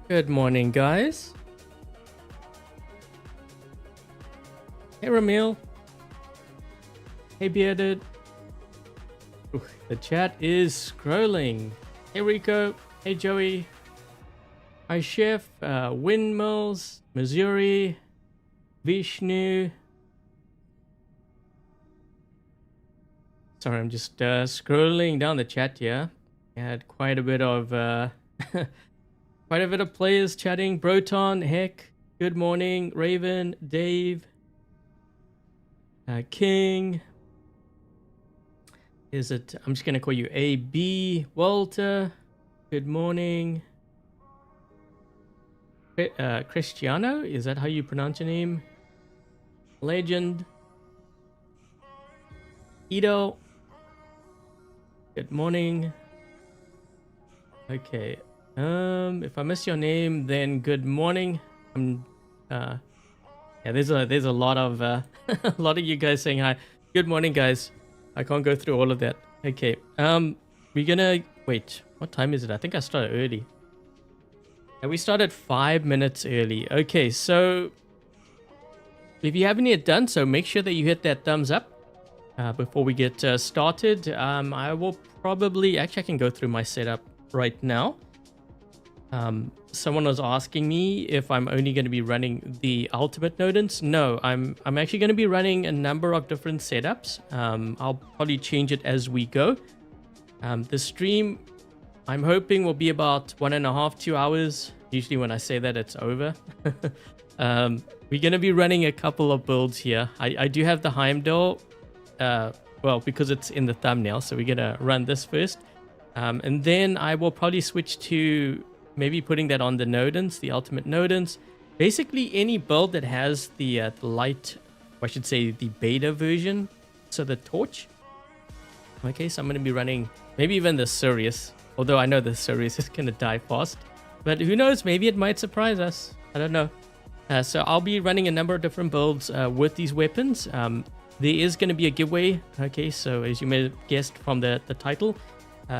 Good morning, guys. Hey, Ramil. Hey, Bearded. Ooh, the chat is scrolling. Hey, Rico. Hey, Joey. Hi, Chef. Windmills. Missouri. Vishnu. Sorry, I'm just scrolling down the chat here. I had quite a bit of quite a bit of players chatting. Broton, Heck, good morning. Raven, Dave, King. Is it? I'm just gonna call you AB. Walter, good morning. Cristiano, is that how you pronounce your name? Legend. Ido. Good morning. Okay. If I miss your name, then good morning. Yeah, there's a lot of a lot of you guys saying hi. Good morning, guys. I can't go through all of that. Okay. We're gonna wait. What time is it? I think I started early. And we started 5 minutes early. Okay, so if you haven't yet done so, make sure that you hit that thumbs up before we get started. I will probably actually I can go through my setup right now. Someone was asking me if I'm only going to be running the ultimate Nodens. No, I'm actually going to be running a number of different setups. I'll probably change it as we go. The stream, I'm hoping, will be about 1.5 to 2 hours. Usually when I say that, it's over. We're going to be running a couple of builds here. I do have the Heimdall, well, because it's in the thumbnail, so we're going to run this first. And then I will probably switch to maybe putting that on the Nodens, the ultimate Nodens. Basically any build that has the light, or I should say the beta version, so the torch. Okay, so I'm going to be running maybe even the Sirius, although I know the Sirius is going to die fast. But who knows, maybe it might surprise us. I don't know. So I'll be running a number of different builds with these weapons. There is going to be a giveaway. Okay, so as you may have guessed from the title,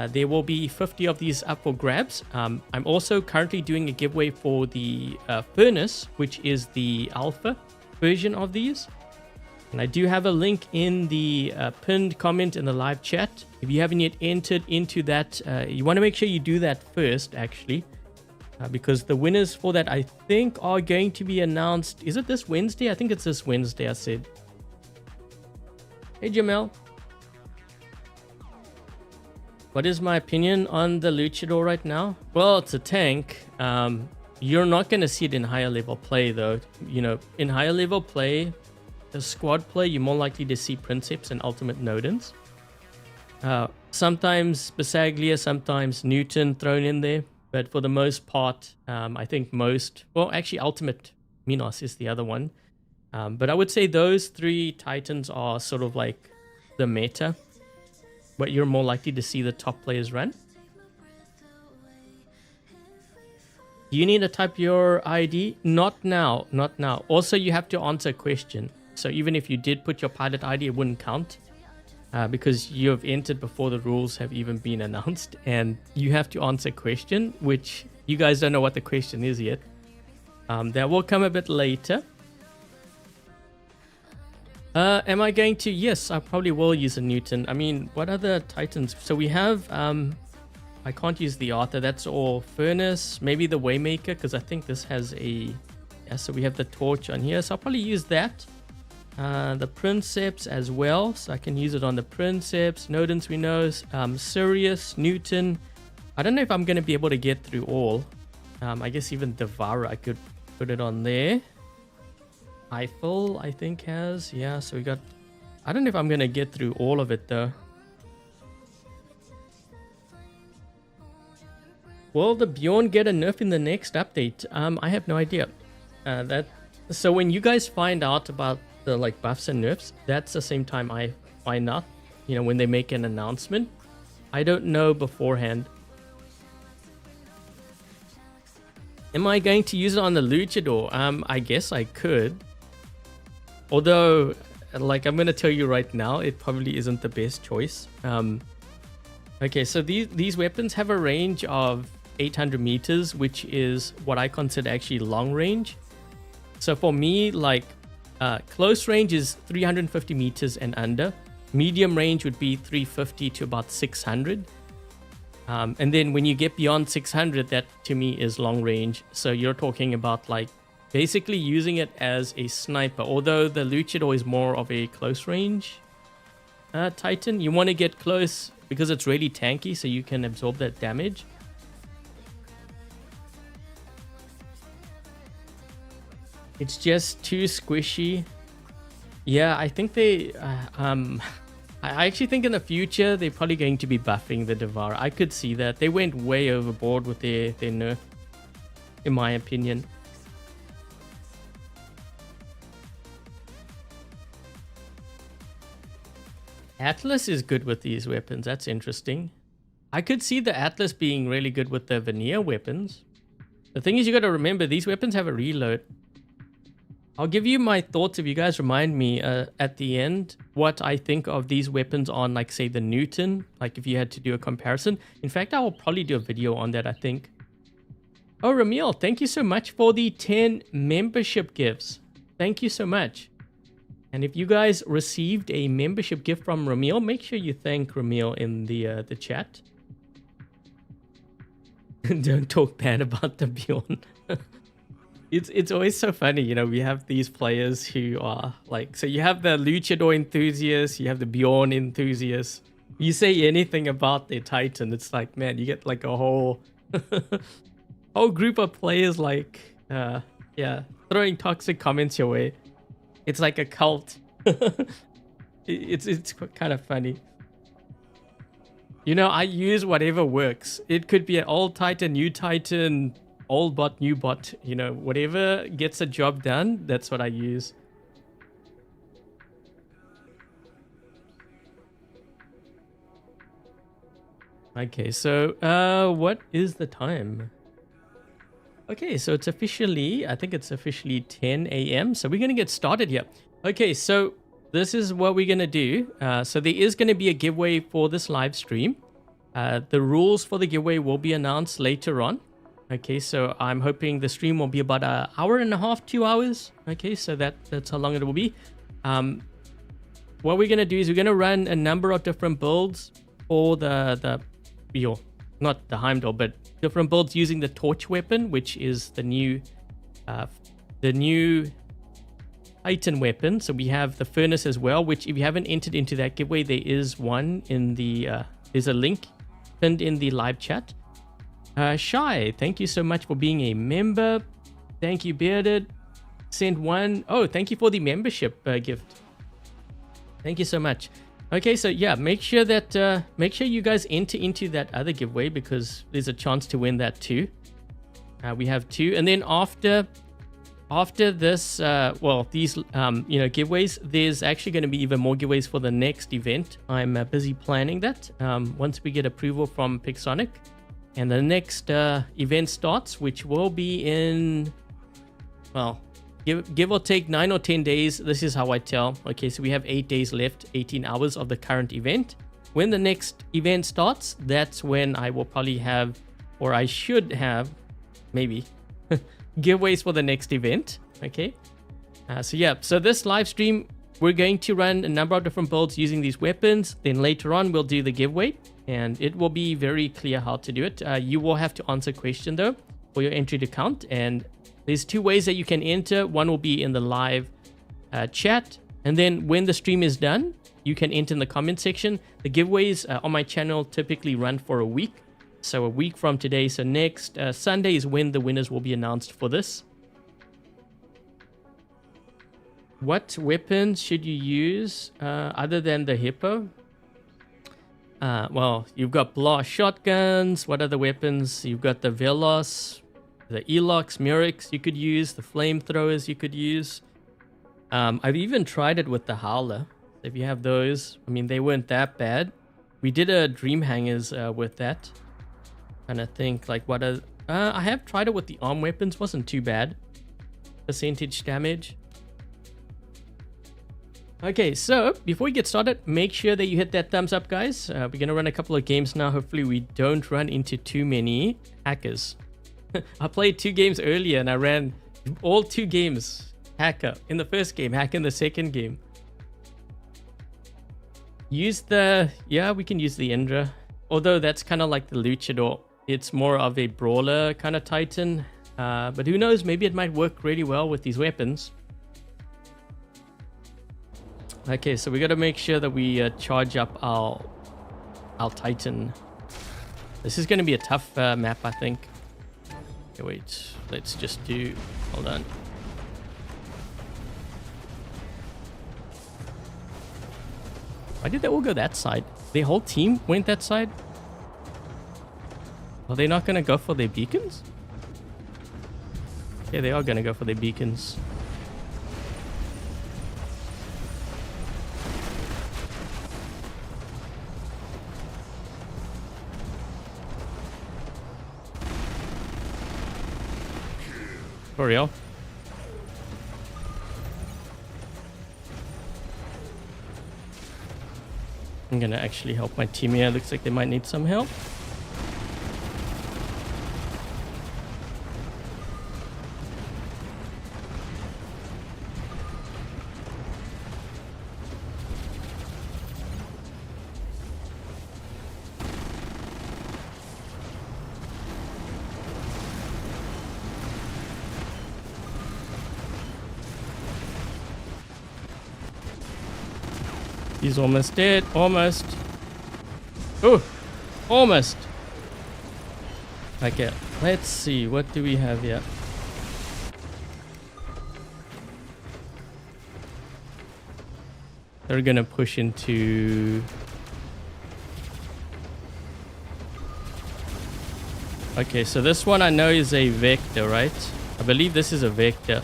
there will be 50 of these up for grabs. I'm also currently doing a giveaway for the Furnace, which is the alpha version of these. And I do have a link in the pinned comment in the live chat. If you haven't yet entered into that, you want to make sure you do that first, actually. Because the winners for that, I think, are going to be announced. Is it this Wednesday? I think it's this Wednesday, I said. Hey, Jamel. What is my opinion on the Luchador right now? Well, it's a tank. You're not going to see it in higher level play, though. You know, in higher level play, the squad play, you're more likely to see Princeps and Ultimate Nodens. Sometimes Basaglia, sometimes Newton thrown in there. But for the most part, I think most... Well, actually, Ultimate Minos is the other one. But I would say those three Titans are sort of like the meta. What you're more likely to see the top players run. Do you need to type your ID? Not now, not now. Also, you have to answer a question. So even if you did put your pilot ID, it wouldn't count. Because you have entered before the rules have even been announced. And you have to answer a question, which you guys don't know what the question is yet. That will come a bit later. Am I going to? Yes, I probably will use a Newton. I mean, what other Titans? So we have, I can't use the Arthur. That's all Furnace. Maybe the Waymaker, because I think this has a, yeah, so we have the Torch on here. So I'll probably use that. The Princeps as well. So I can use it on the Princeps. Nodens we know. Sirius, Newton. I don't know if I'm going to be able to get through all. I guess even Devourer, I could put it on there. Eiffel, I think, has. Yeah, so we got... I don't know if I'm going to get through all of it, though. Will the Bjorn get a nerf in the next update? I have no idea. So when you guys find out about the like buffs and nerfs, that's the same time I find out. You know, when they make an announcement. I don't know beforehand. Am I going to use it on the Luchador? I guess I could. Although, like, I'm going to tell you right now, it probably isn't the best choice. Okay, so these weapons have a range of 800 meters, which is what I consider actually long range. So for me, like close range is 350 meters and under. Medium range would be 350 to about 600. And then when you get beyond 600, that to me is long range. So you're talking about like basically using it as a sniper, although the luchador is more of a close range Titan. You want to get close because it's really tanky, so you can absorb that damage. It's just too squishy. Yeah, I think they I actually think in the future they're probably going to be buffing the Devourer. I could see that. They went way overboard with their nerf, in my opinion. Atlas is good with these weapons. That's interesting. I could see the Atlas being really good with the Veneer weapons. The thing is, you got to remember, these weapons have a reload. I'll give you my thoughts if you guys remind me at the end what I think of these weapons on, like, say, the Newton. Like, if you had to do a comparison. In fact, I will probably do a video on that, I think. Oh, Ramil, thank you so much for the 10 membership gifts. Thank you so much. And if you guys received a membership gift from Ramil, make sure you thank Ramil in the chat. Don't talk bad about the Bjorn. It's always so funny, you know, we have these players who are like, so you have the Luchador enthusiast, you have the Bjorn enthusiast. You say anything about their Titan, it's like, man, you get like a whole whole group of players like, yeah, throwing toxic comments your way. It's like a cult. It's kind of funny. You know, I use whatever works. It could be an old Titan, new Titan, old bot, new bot. You know, whatever gets a job done, that's what I use. Okay, so what is the time? Okay, so it's officially, I think it's officially 10 a.m. So we're going to get started here. Okay, so this is what we're going to do. So there is going to be a giveaway for this live stream. The rules for the giveaway will be announced later on. Okay, so I'm hoping the stream will be about an hour and a half, 2 hours. Okay, so that's how long it will be. What we're going to do is we're going to run a number of different builds for not the Heimdall, but different builds using the torch weapon, which is the new Titan weapon. So we have the furnace as well, which if you haven't entered into that giveaway, there is one in the there's a link pinned in the live chat. Shy, thank you so much for being a member. Thank you, Bearded. Send one. Oh, thank you for the membership gift. Thank you so much. Okay, so yeah, make sure you guys enter into that other giveaway because there's a chance to win that too. We have two, and then after this, well, these giveaways, there's actually going to be even more giveaways for the next event. I'm busy planning that. Once we get approval from Pixonic, and the next event starts, which will be in, well, give or take 9 or 10 days. This is how I tell. Okay, so we have 8 days left, 18 hours of the current event. When the next event starts, that's when I will probably have, or I should have, maybe, giveaways for the next event. Okay, so yeah, so this live stream, we're going to run a number of different builds using these weapons. Then later on, we'll do the giveaway, and it will be very clear how to do it. You will have to answer a question, though, for your entry to count, and there's two ways that you can enter. One will be in the live chat, and then when the stream is done, you can enter in the comment section. The giveaways on my channel typically run for a week, so a week from today. So next Sunday is when the winners will be announced for this. What weapons should you use other than the Hippo? Well, you've got blast shotguns. What other weapons? You've got the Velos, the Elox, Murex you could use, the flamethrowers you could use. I've even tried it with the Howler. If you have those, I mean, they weren't that bad. We did a Dream Hangers with that. And I think, like, I have tried it with the arm weapons, wasn't too bad. Percentage damage. Okay, so before we get started, make sure that you hit that thumbs up, guys. We're going to run a couple of games now. Hopefully we don't run into too many hackers. I played 2 games earlier and I ran all 2 games hacker in the first game, hack in the second game. Use the, yeah, we can use the Indra. Although that's kind of like the luchador. It's more of a brawler kind of titan. But who knows, maybe it might work really well with these weapons. Okay, so we got to make sure that we charge up our titan. This is going to be a tough map, I think. Okay, wait, let's just do, hold on. Why did they all go that side? The whole team went that side? Are they not going to go for their beacons? Yeah, they are going to go for their beacons. For real? I'm gonna actually help my team here. Looks like they might need some help. He's almost dead. Almost. Oh, almost. Okay, let's see. What do we have here? They're gonna push into... Okay, so this one I know is a vector, right? I believe this is a vector.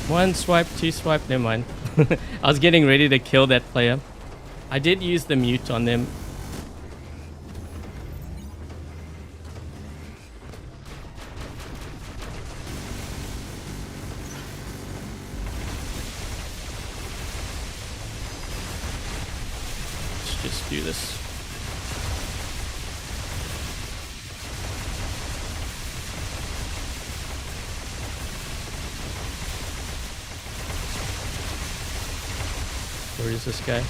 One swipe, 2 swipe, never mind. I was getting ready to kill that player. I did use the mute on them. Let's just do this. Where is this guy?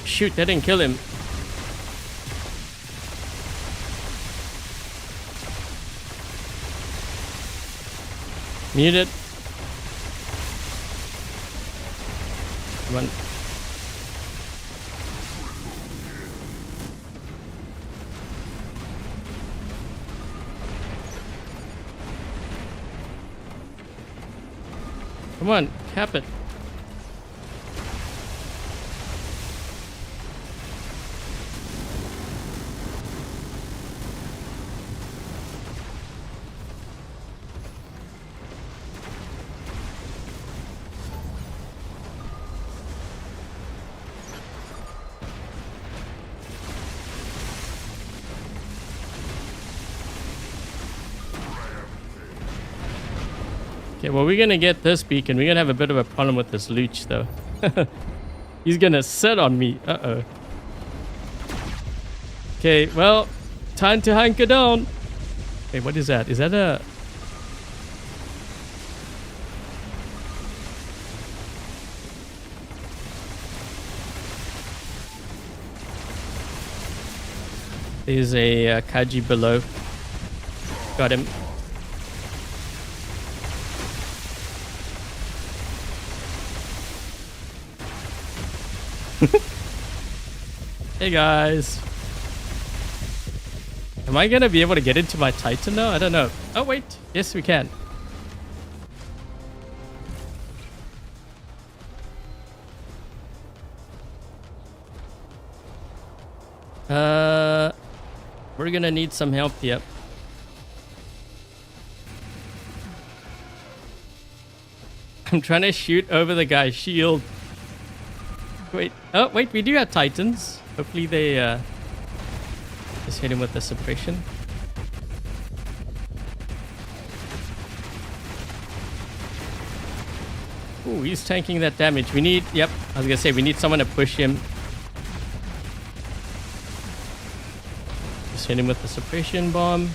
Shoot, that didn't kill him. Muted. Come on. Come on, cap it. Okay, well, we're gonna get this beacon. We're gonna have a bit of a problem with this Luch, though. He's gonna sit on me. Uh-oh. Okay, well, time to hunker down. Hey, what is that? Is that a... There's a Kaji below. Got him. Hey guys. Am I gonna be able to get into my Titan now? I don't know. Oh wait, yes we can. We're gonna need some help here. I'm trying to shoot over the guy's shield. Wait. Oh, wait. We do have Titans. Hopefully they just hit him with the suppression. Ooh, he's tanking that damage. We need... Yep. I was going to say, we need someone to push him. Just hit him with the suppression bomb.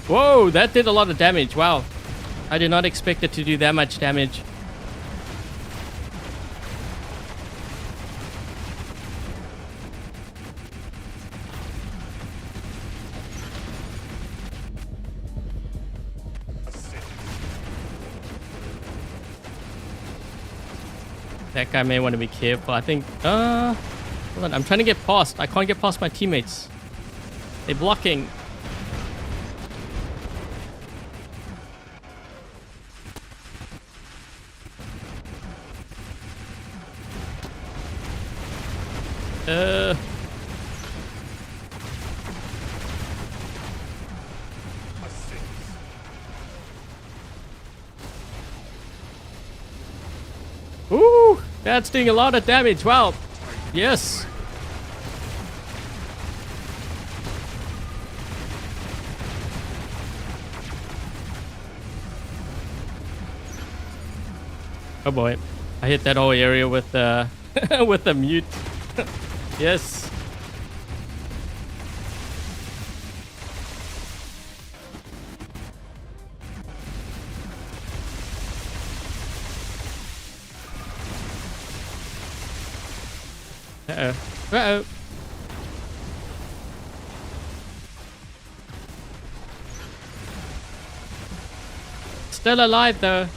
Whoa, that did a lot of damage. Wow. I did not expect it to do that much damage. That guy may want to be careful. I think... hold on. I'm trying to get past. I can't get past my teammates. They're blocking. Ooh, that's doing a lot of damage. Wow. Yes. Oh boy. I hit that whole area with with the mute. Yes. Uh-oh. Uh-oh. Still alive though.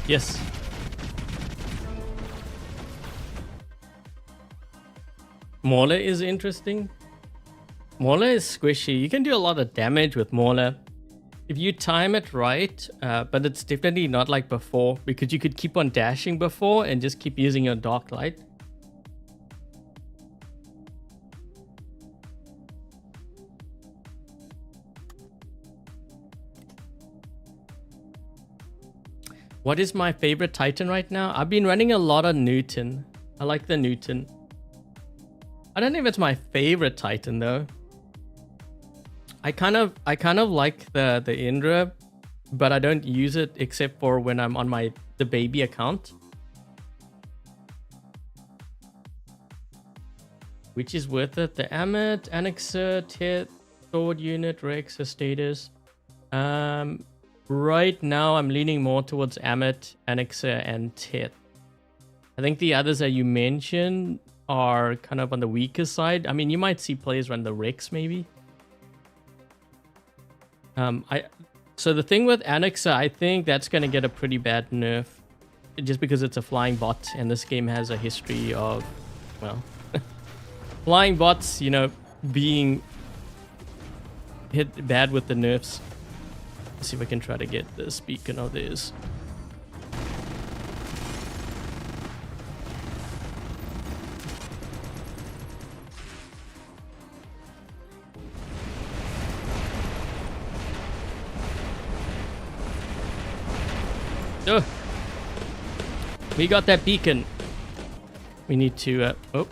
Yes. Mauler is interesting. Mauler is squishy. You can do a lot of damage with Mauler if you time it right, but it's definitely not like before, because you could keep on dashing before and just keep using your Dark Light. What is my favorite Titan right now? I've been running a lot of Newton. I like the Newton. I don't know if it's my favorite Titan though. I kind of like the Indra, but I don't use it except for when I'm on the baby account. Which is worth it. The Amet, Annexer, Tet, Sword Unit, Rex, status. Right now I'm leaning more towards Amet, Annexer, and Tet. I think the others that you mentioned are kind of on the weaker side. I mean, you might see players run the Rex maybe. So the thing with Annexer, I think that's going to get a pretty bad nerf. Just because it's a flying bot and this game has a history of, well, flying bots, you know, being hit bad with the nerfs. Let's see if I can try to get this beacon of theirs. Oh, we got that beacon. We need to, oh,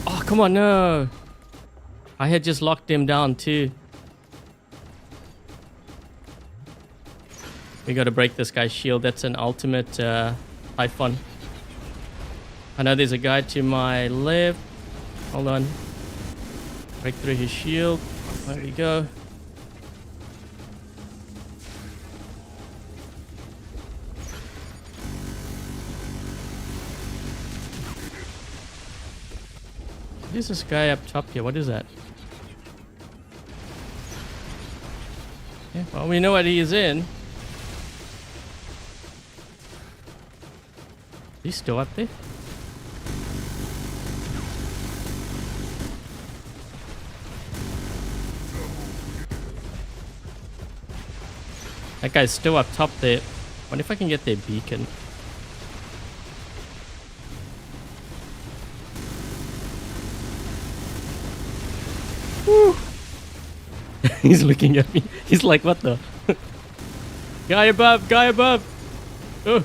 come on, no. I had just locked him down too. We got to break this guy's shield. That's an ultimate Typhon. I know there's a guy to my left. Hold on. Break through his shield. There we go. There's this guy up top here. What is that? Yeah, well, we know what he is in. He's still up there. That guy's still up top there. Wonder if I can get their beacon. Woo. He's looking at me. He's like, what the? Guy above, guy above. Oh.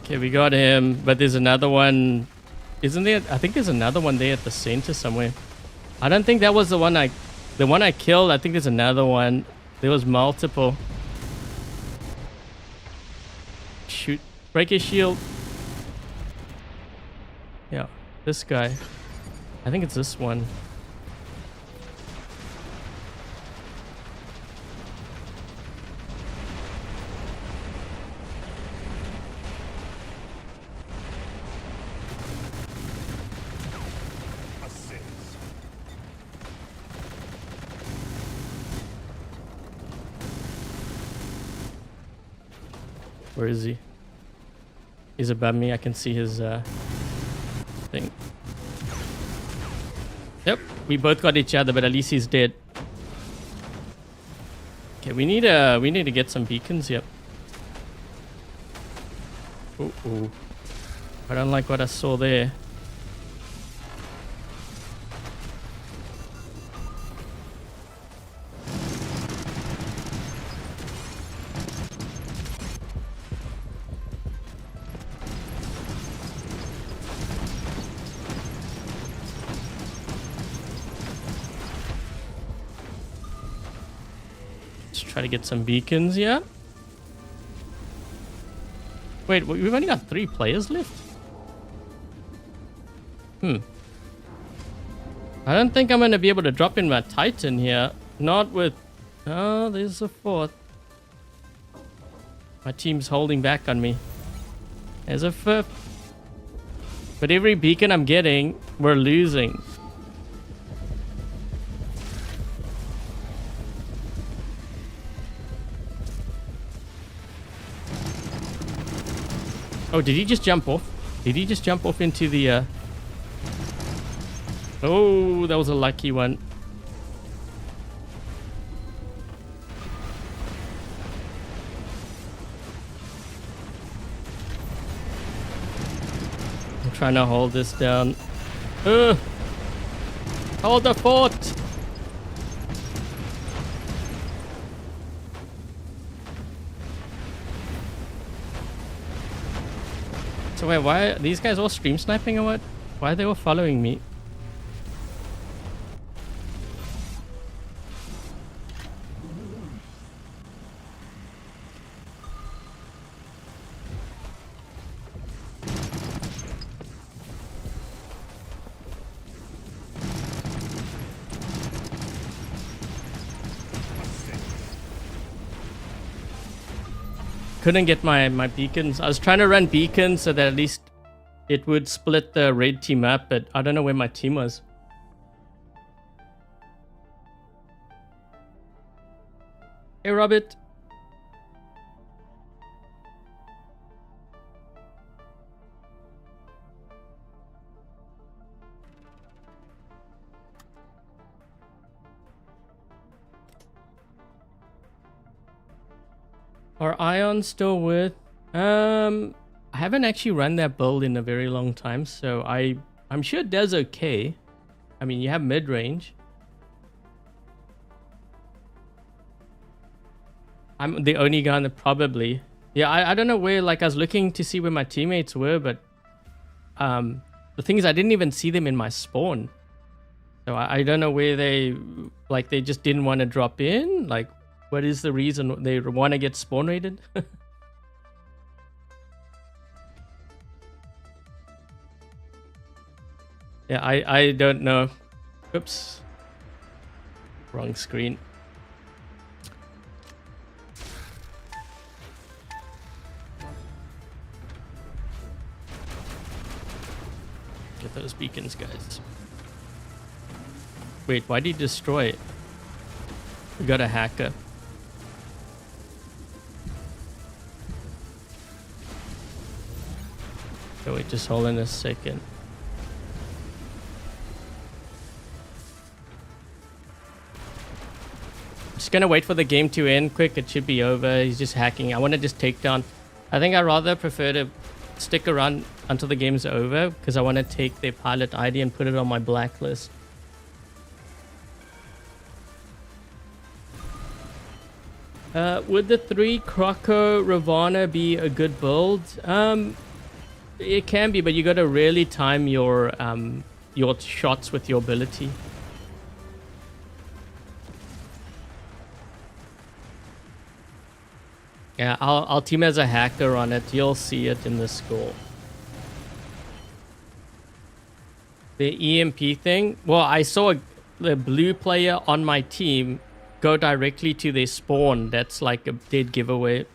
Okay, we got him, but there's another one. Isn't there? I think there's another one there at the center somewhere. I don't think that was the one I killed. I think there's another one. There was multiple. Shoot. Break his shield. Yeah, this guy. I think it's this one. Where is he? He's above me. I can see his thing. Yep, we both got each other, but at least he's dead. Okay, we need to get some beacons. Yep. Ooh. I don't like what I saw there. Try to get some beacons, yeah. Wait, we've only got 3 players left? I don't think I'm going to be able to drop in my Titan here. Not with... Oh, there's a 4th. My team's holding back on me. There's a 5th. But every beacon I'm getting, we're losing. Oh, did he just jump off? Did he just jump off into the... Oh, that was a lucky one. I'm trying to hold this down. Hold the fort! So wait, why are these guys all stream sniping or what? Why are they all following me? Couldn't get my beacons. I was trying to run beacons so that at least it would split the red team up, but I don't know where my team was. Hey, Robert. Are Ion still with? I haven't actually run that build in a very long time, so I'm sure it does okay. I mean, you have mid-range. I'm the only guy that probably... Yeah, I don't know where, like, I was looking to see where my teammates were, but... the thing is, I didn't even see them in my spawn. So I don't know where they... Like, they just didn't want to drop in? Like, what is the reason they want to get spawn raided? Yeah, I don't know. Oops. Wrong screen. Get those beacons, guys. Wait, why did he destroy it? We got a hacker. Okay, wait, just hold on a second. Just gonna wait for the game to end quick. It should be over. He's just hacking. I want to just take down. I think I rather prefer to stick around until the game's over because I want to take their pilot ID and put it on my blacklist. Would the 3 Croco Ravana be a good build? It can be, but you got to really time your shots with your ability. Yeah, I'll team as a hacker on it. You'll see it in the score. The EMP thing. Well, I saw the blue player on my team go directly to their spawn. That's like a dead giveaway.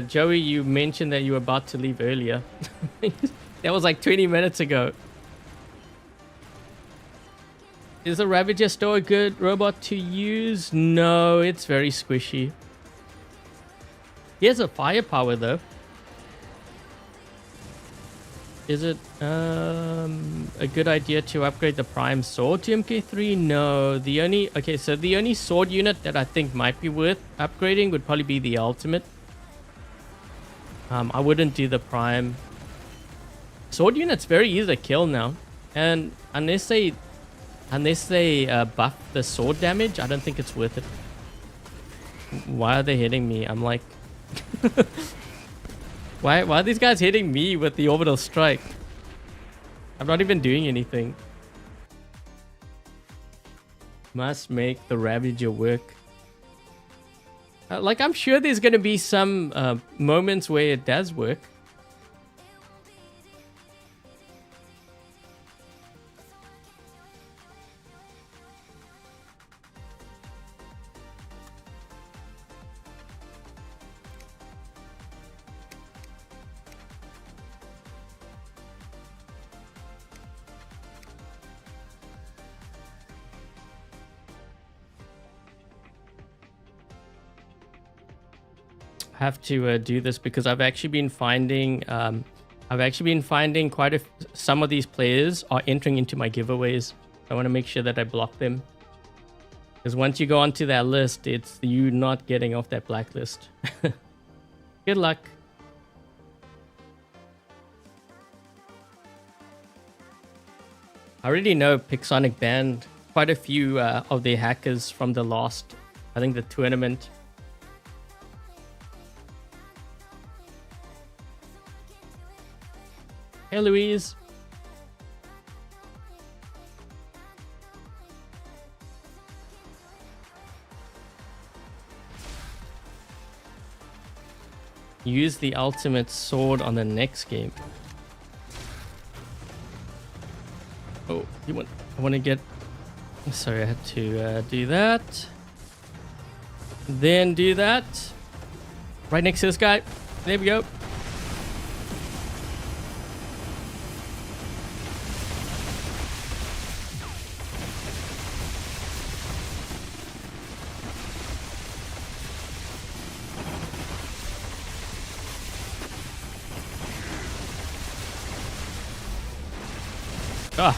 Joey, you mentioned that you were about to leave earlier. That was like 20 minutes ago. Is the Ravager still a good robot to use? No, it's very squishy. He has a firepower though. Is it a good idea to upgrade the Prime Sword to MK3? No, the only sword unit that I think might be worth upgrading would probably be the Ultimate. I wouldn't do the Prime. Sword unit's very easy to kill now, and unless they buff the sword damage, I don't think it's worth it. Why are they hitting me? I'm like, why are these guys hitting me with the orbital strike? I'm not even doing anything. Must make the Ravager work. Like, I'm sure there's gonna be some moments where it does work. Have to do this because I've actually been finding quite some of these players are entering into my giveaways. I want to make sure that I block them, because once you go onto that list, it's you not getting off that blacklist. Good luck. I already know Pixonic banned quite a few of their hackers from the last, I think, the tournament. Hey, Louise. Use the ultimate sword on the next game. Oh, I want to get... Sorry, I had to do that. Then do that. Right next to this guy. There we go. Ah.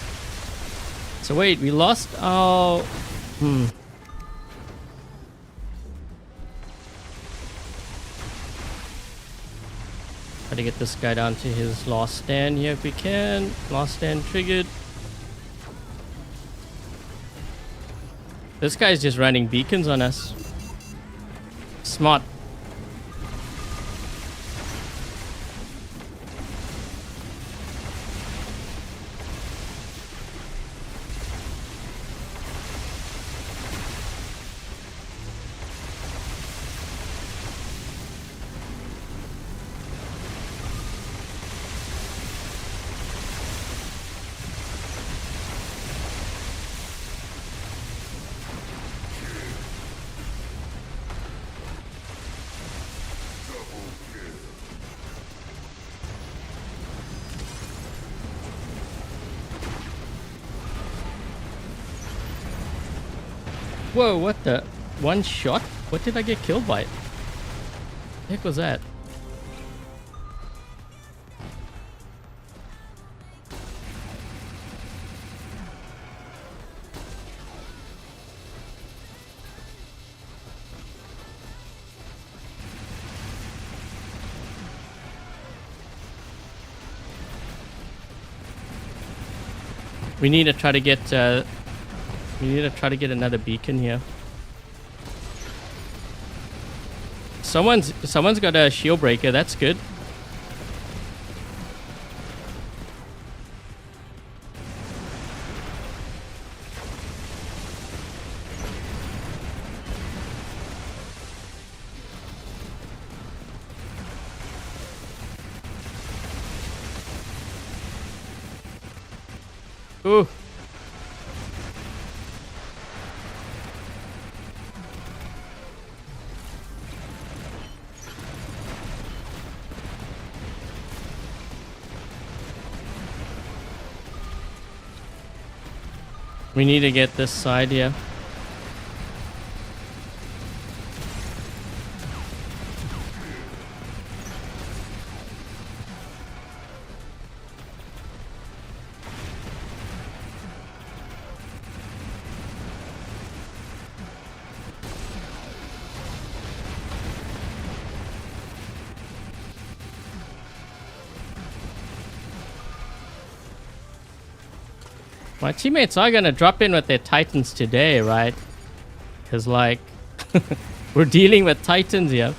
So wait, we lost our... Try to get this guy down to his last stand here if we can. Last stand triggered. This guy's just running beacons on us. Smart. Whoa, what the? One shot? What did I get killed by? The heck was that? We need to try to get another beacon here. Someone's got a shield breaker. That's good. Ooh. We need to get this side here. My teammates are gonna drop in with their titans today, right? Because, like, we're dealing with titans here.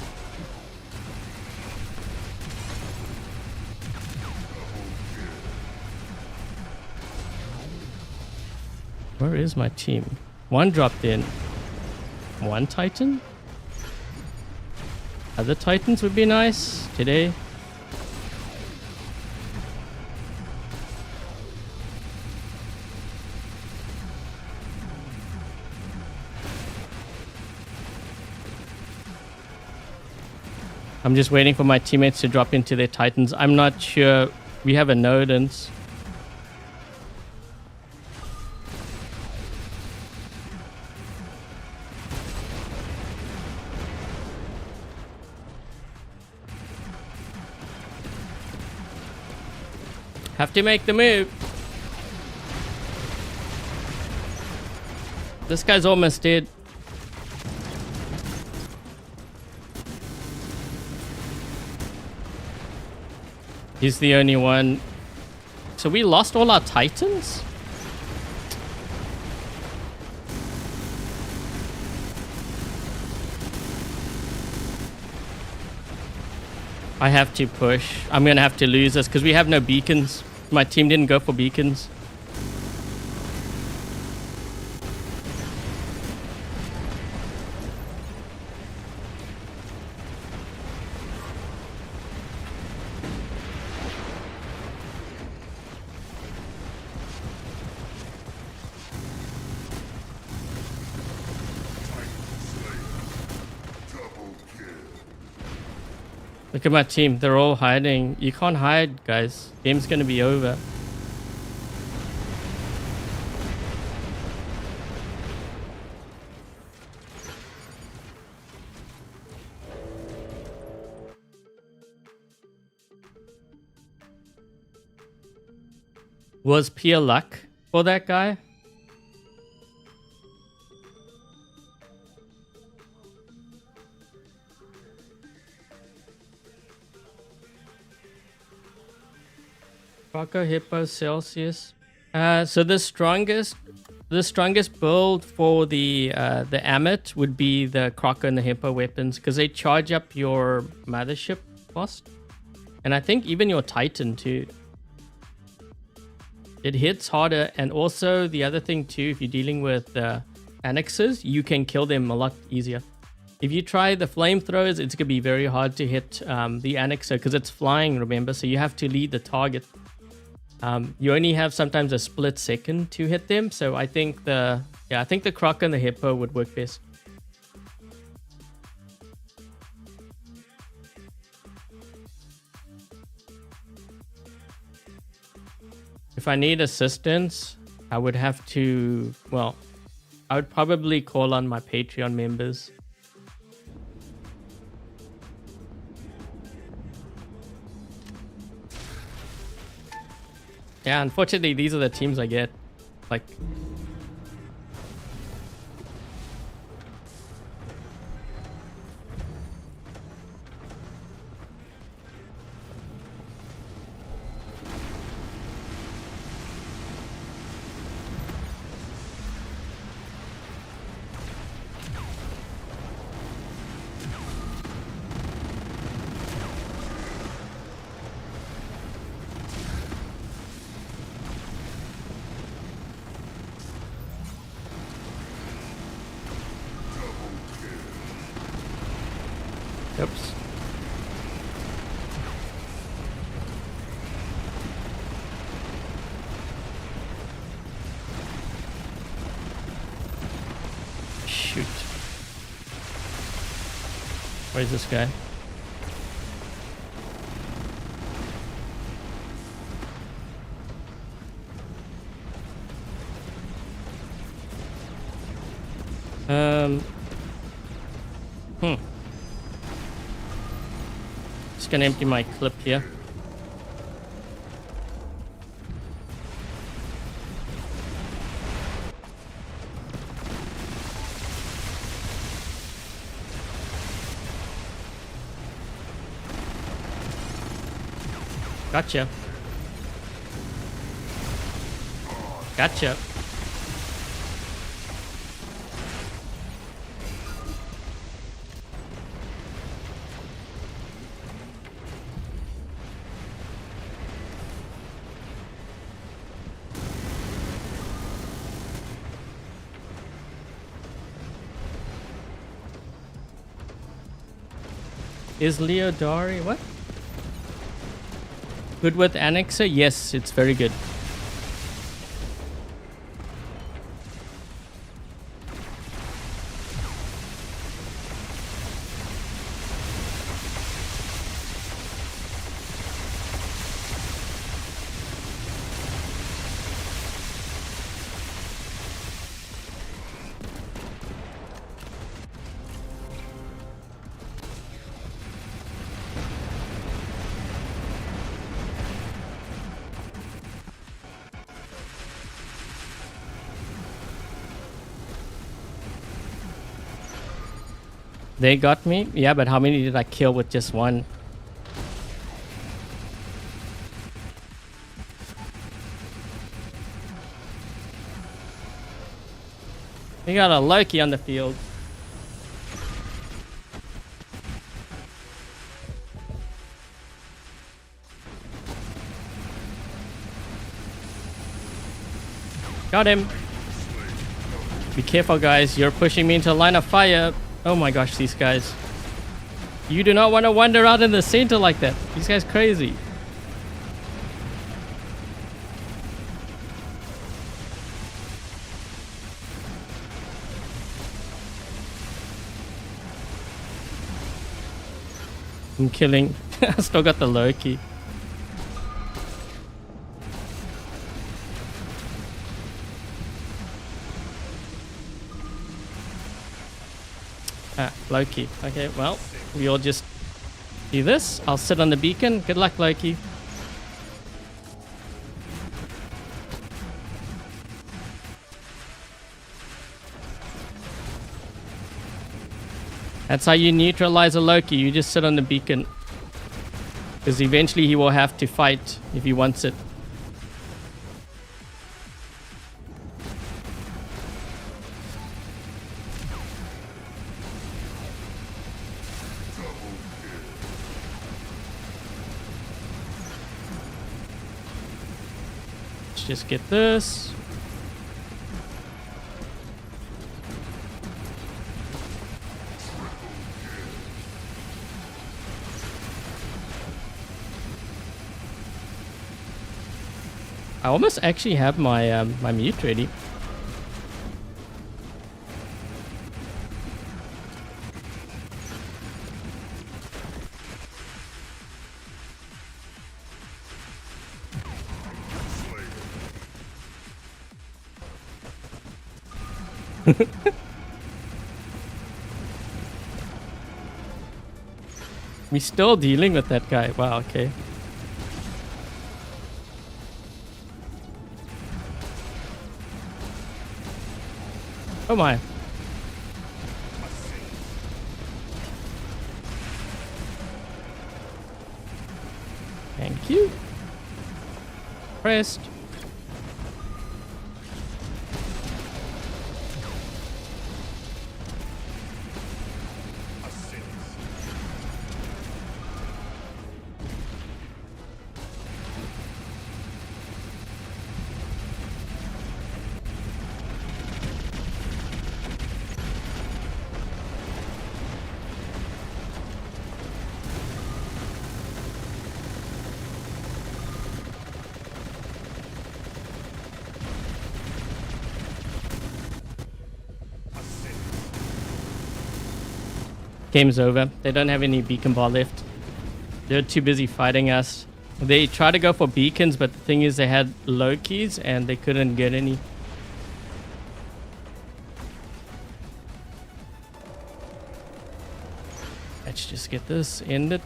Where is my team? One dropped in. One titan? Other titans would be nice today. I'm just waiting for my teammates to drop into their titans. I'm not sure. We have a Nodens. Have to make the move. This guy's almost dead. He's the only one. So we lost all our titans? I have to push. I'm gonna have to lose this because we have no beacons. My team didn't go for beacons. Look at my team. They're all hiding. You can't hide, guys. Game's gonna be over. Was pure luck for that guy? Croco, Hippo, Celsius. So the strongest build for the Amit would be the Croco and the Hippo weapons because they charge up your mothership cost, and I think even your Titan too. It hits harder, and also the other thing too, if you're dealing with annexes, you can kill them a lot easier. If you try the flamethrowers, it's gonna be very hard to hit the annexer because it's flying. Remember, so you have to lead the target. You only have sometimes a split second to hit them, so I think the Croc and the Hippo would work best. If I need assistance, I would have to, well, I would probably call on my Patreon members. Yeah, unfortunately, these are the teams I get. Like, oops. Shoot. Where's this guy? Just gonna empty my clip here. Gotcha. Gotcha. Is Leo Dari what? Good with Annexer? Yes, it's very good. They got me? Yeah, but how many did I kill with just one? We got a Loki on the field. Got him. Be careful, guys. You're pushing me into a line of fire. Oh my gosh, these guys. You do not want to wander out in the center like that. These guys crazy. I'm killing. I still got the Loki. Ah, Loki. Okay, well, we all just do this. I'll sit on the beacon. Good luck, Loki. That's how you neutralize a Loki. You just sit on the beacon. Because eventually he will have to fight if he wants it. Let's just get this. I almost actually have my my mute ready. We still dealing with that guy. Wow, okay. Oh my. Thank you. Pressed. Game's over. They don't have any beacon bar left. They're too busy fighting us. They tried to go for beacons, but the thing is they had low keys and they couldn't get any. Let's just get this ended.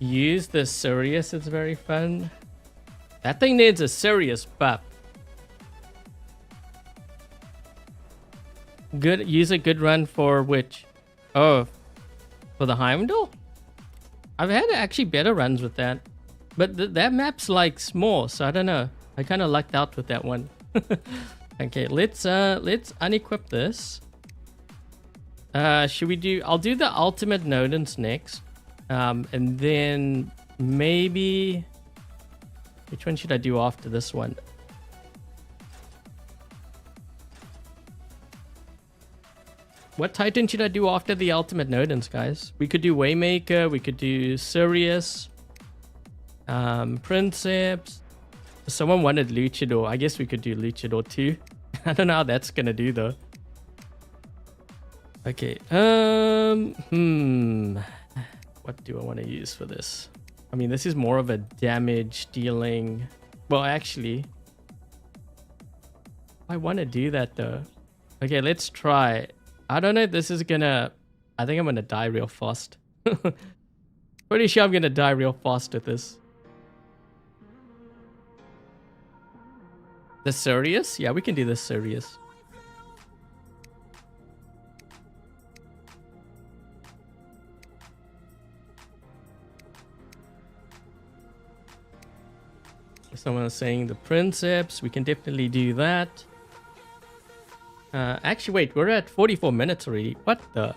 Use the Sirius, it's very fun. That thing needs a serious buff. Use a good run for which? Oh, for the Heimdall? I've had actually better runs with that. But that map's like small, so I don't know. I kind of lucked out with that one. Okay, let's unequip this. Should we do... I'll do the ultimate Nodens next. And then maybe... Which one should I do after this one? What Titan should I do after the ultimate Nodens, guys? We could do Waymaker, we could do Sirius, Princeps. Someone wanted Luchador. I guess we could do Luchador too. I don't know how that's gonna do though. Okay. What do I want to use for this? I mean, this is more of a damage dealing. Well, actually, I want to do that though. Okay, let's try. I don't know if this is gonna... I think I'm gonna die real fast. Pretty sure I'm gonna die real fast with this. The Sirius? Yeah, we can do the Sirius. Someone is saying the Princeps. We can definitely do that. Actually, wait. We're at 44 minutes already. What the?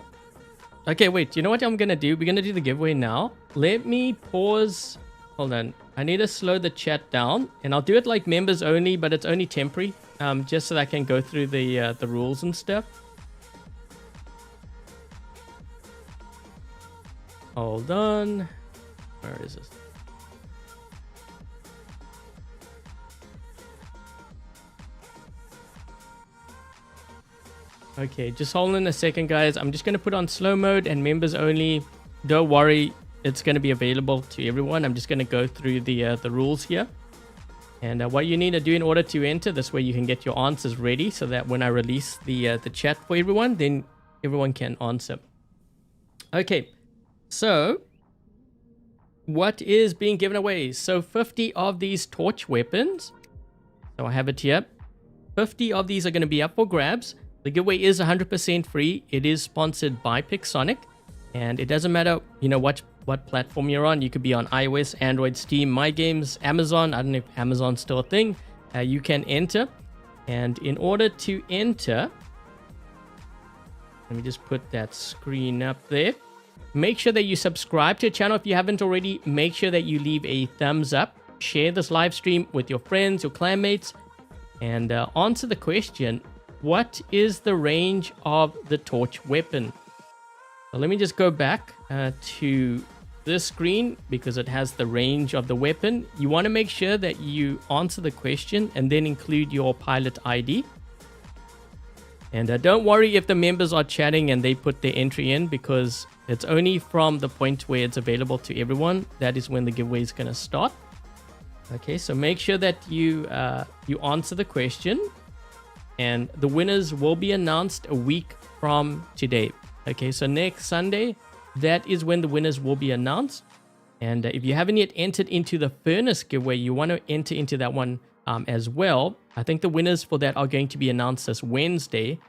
Okay, wait. You know what I'm going to do? We're going to do the giveaway now. Let me pause. Hold on. I need to slow the chat down. And I'll do it like members only, but it's only temporary. Just so that I can go through the rules and stuff. Hold on. Where is this? Okay, just hold on a second, guys. I'm just going to put on slow mode and members only. Don't worry, it's going to be available to everyone. I'm just going to go through the rules here. And what you need to do in order to enter, this way you can get your answers ready so that when I release the chat for everyone, then everyone can answer. Okay, so what is being given away? So 50 of these torch weapons. So I have it here. 50 of these are going to be up for grabs. The giveaway is 100% free. It is sponsored by Pixonic, and it doesn't matter, you know, what platform you're on. You could be on iOS, Android, Steam, My Games, Amazon. I don't know if Amazon's still a thing. You can enter, and in order to enter, let me just put that screen up there. Make sure that you subscribe to the channel if you haven't already. Make sure that you leave a thumbs up. Share this live stream with your friends, your clanmates, and answer the question. What is the range of the torch weapon? So let me just go back to this screen, because it has the range of the weapon, you want to make sure that you answer the question and then include your pilot ID. And don't worry if the members are chatting and they put their entry in, because it's only from the point where it's available to everyone. That is when the giveaway is going to start. Okay, so make sure that you answer the question, and the winners will be announced a week from today. Okay, so next Sunday, that is when the winners will be announced. And if you haven't yet entered into the furnace giveaway, you want to enter into that one as well. I think the winners for that are going to be announced this Wednesday.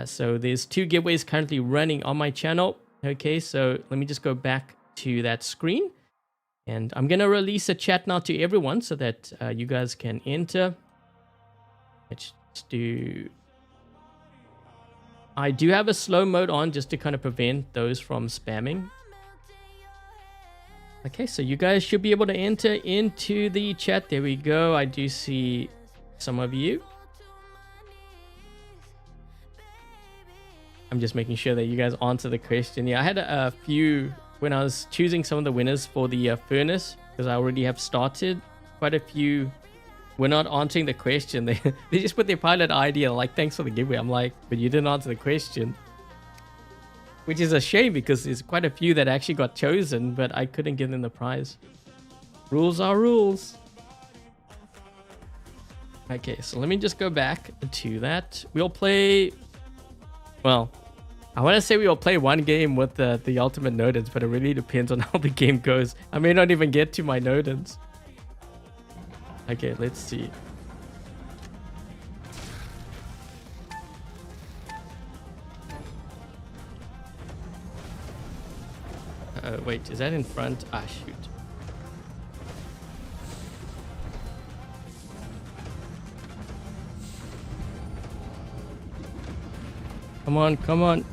So there's 2 giveaways currently running on my channel. Okay, so let me just go back to that screen. And I'm going to release a chat now to everyone so that you guys can enter. Let's do... I do have a slow mode on just to kind of prevent those from spamming. Okay, so you guys should be able to enter into the chat. There we go. I do see some of you. I'm just making sure that you guys answer the question. Yeah, I had a few when I was choosing some of the winners for the furnace, because I already have started. Quite a few were not answering the question. They just put their pilot ID and like, thanks for the giveaway. I'm like, but you didn't answer the question. Which is a shame, because there's quite a few that actually got chosen, but I couldn't give them the prize. Rules are rules. Okay, so let me just go back to that. We'll play... Well, I want to say we will play one game with the ultimate Nodens, but it really depends on how the game goes. I may not even get to my Nodens. Okay, let's see. Wait, is that in front? Ah, shoot. Come on, come on.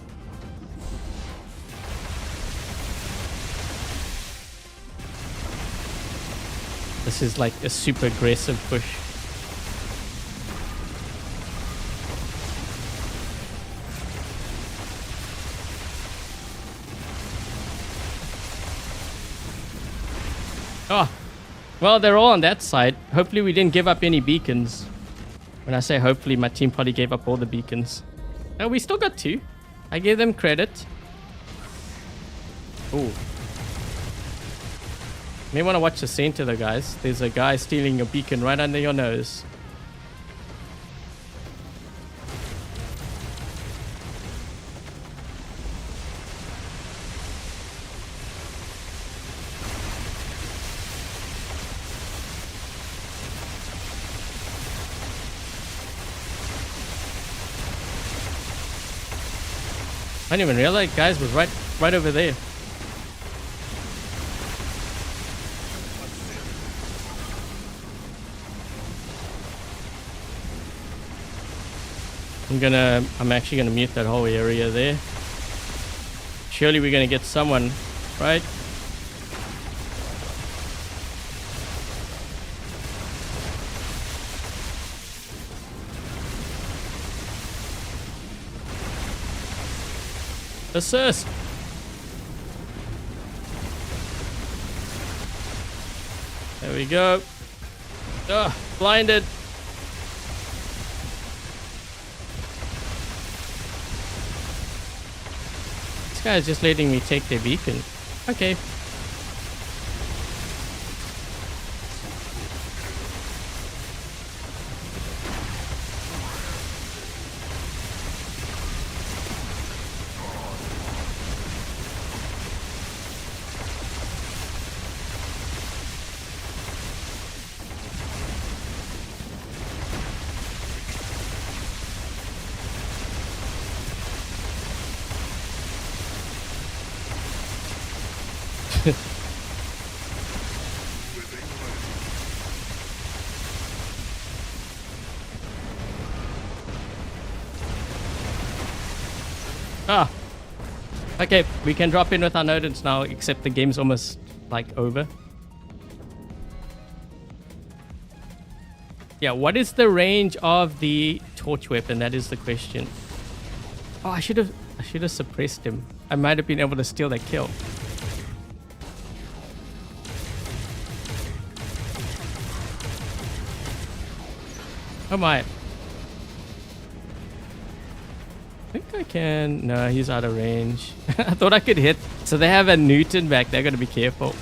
This is like a super aggressive push. Oh, well, they're all on that side. Hopefully we didn't give up any beacons. When I say hopefully, my team probably gave up all the beacons. No, we still got 2. I gave them credit. Ooh. You may want to watch the center though, guys. There's a guy stealing a beacon right under your nose. I didn't even realize guys was right over there. I'm actually gonna mute that whole area there. Surely we're gonna get someone, right? Assist! There we go. Ugh, blinded. This guy is just letting me take their beacon. Okay. Ah, okay, we can drop in with our Nodens now, except the game's almost like over. Yeah, what is the range of the torch weapon? That is the question. Oh, I should have suppressed him. I might have been able to steal that kill. Oh my. I think I can. No, he's out of range. I thought I could hit. So they have a Newton back there. Gotta be careful.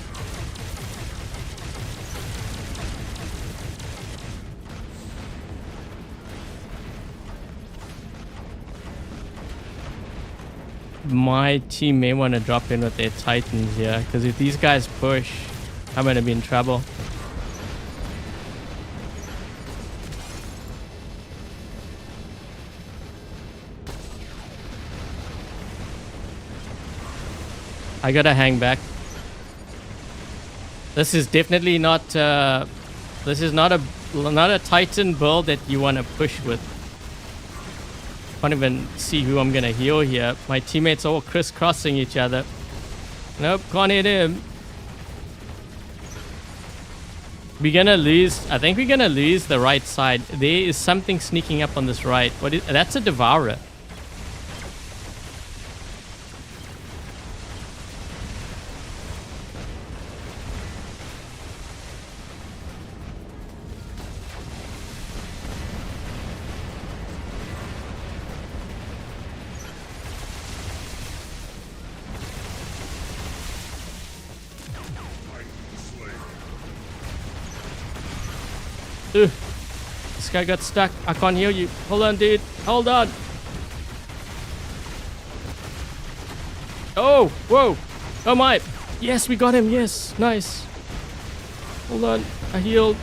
My team may want to drop in with their Titans here, because if these guys push, I'm going to be in trouble. I gotta hang back. This is definitely not. This is not a Titan build that you want to push with. Can't even see who I'm gonna heal here. My teammates are all crisscrossing each other. Nope, can't hit him. We're gonna lose. I think we're gonna lose the right side. There is something sneaking up on this right. What is? That's a Devourer. Ugh. This guy got stuck. I can't heal you. Hold on, dude. Hold on. Oh, whoa. Oh my. Yes, we got him. Yes. Nice. Hold on. I healed.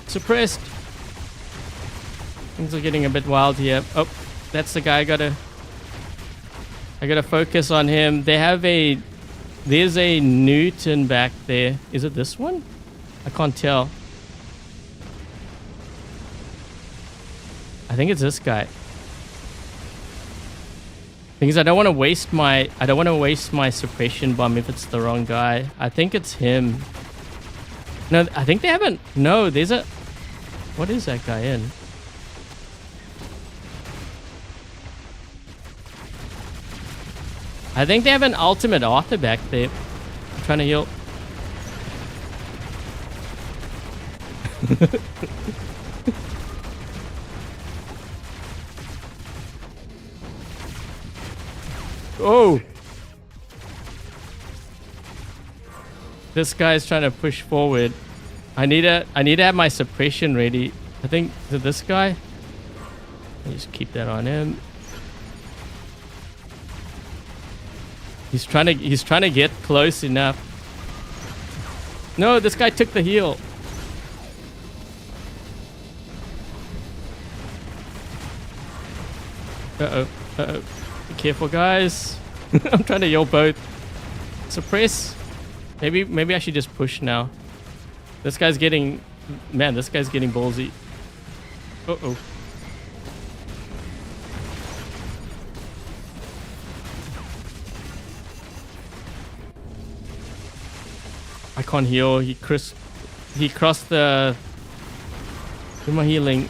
Suppressed. Things are getting a bit wild here. Oh, that's the guy. I gotta focus on him. There's a Newton back there. Is it this one? I can't tell. I think it's this guy. Thing is, I don't want to waste my suppression bomb if it's the wrong guy. I think it's him. No, I think they haven't. No, there's a. What is that guy in? I think they have an ultimate Arthur back there. I'm trying to heal. Oh, this guy's trying to push forward. I need to have my suppression ready. I think this guy. I'll just keep that on him. He's trying to get close enough. No, this guy took the heal. Uh-oh. Be careful, guys. I'm trying to yell both. Suppress. Maybe I should just push now. This guy's getting ballsy. Uh-oh. I can't heal. He crossed the... Who am I healing?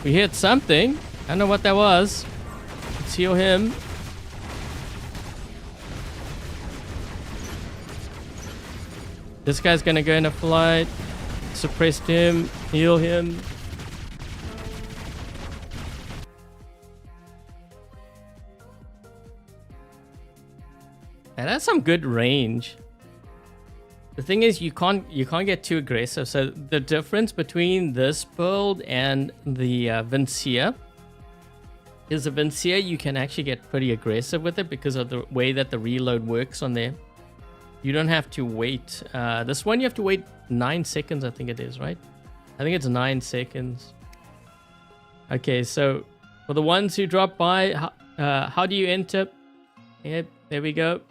We hit something. I don't know what that was. Let's heal him. This guy's gonna go in a flight. Suppressed him. Heal him. And that's some good range. The thing is, you can't get too aggressive. So the difference between this build and the Vincia is the Vincia, you can actually get pretty aggressive with it because of the way that the reload works on there. You don't have to wait. This one you have to wait 9 seconds, I think it is, right? I think it's 9 seconds. Okay, so for the ones who drop by, how do you enter? Yep, there we go.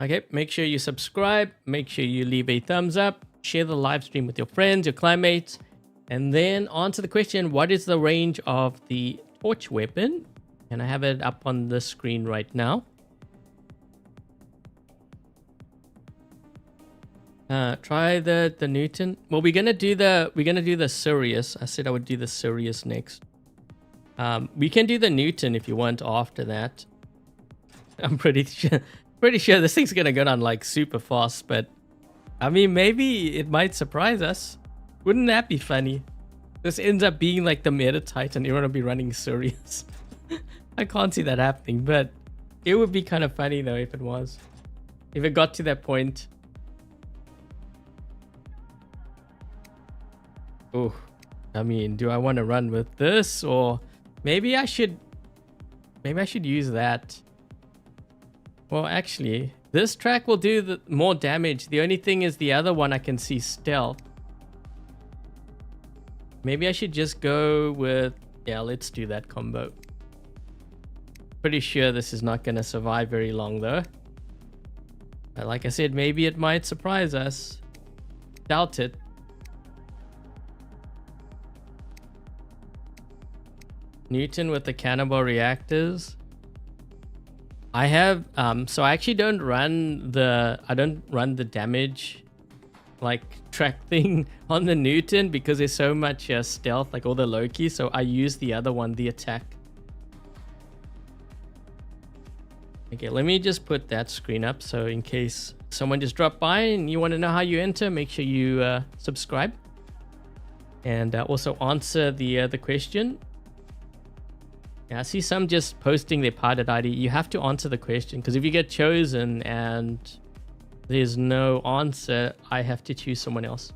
Okay, make sure you subscribe, make sure you leave a thumbs up, share the live stream with your friends, your clanmates, and then answer the question, what is the range of the torch weapon? And I have it up on the screen right now. Try the Newton. Well, we're gonna do the Sirius. I said I would do the Sirius next. We can do the Newton if you want after that. I'm pretty sure this thing's gonna go down like super fast, but I mean, maybe it might surprise us. Wouldn't that be funny? This ends up being like the meta Titan. You're gonna be running Sirius. I can't see that happening, but it would be kind of funny though if it was. If it got to that point. Oh, I mean, do I want to run with this, or maybe I should use that. Well, actually, this track will do the more damage. The only thing is the other one I can see stealth. Maybe I should just go with, yeah, let's do that combo. Pretty sure this is not going to survive very long though. But like I said, maybe it might surprise us. Doubt it. Newton with the cannonball reactors. I have so I actually don't run the damage like track thing on the Newton because there's so much stealth, like all the Loki, so I use the other one, the attack. Okay, let me just put that screen up so in case someone just dropped by and you want to know how you enter, make sure you subscribe and also answer the question. Yeah, I see some just posting their pilot ID. You have to answer the question because if you get chosen and there's no answer, I have to choose someone else.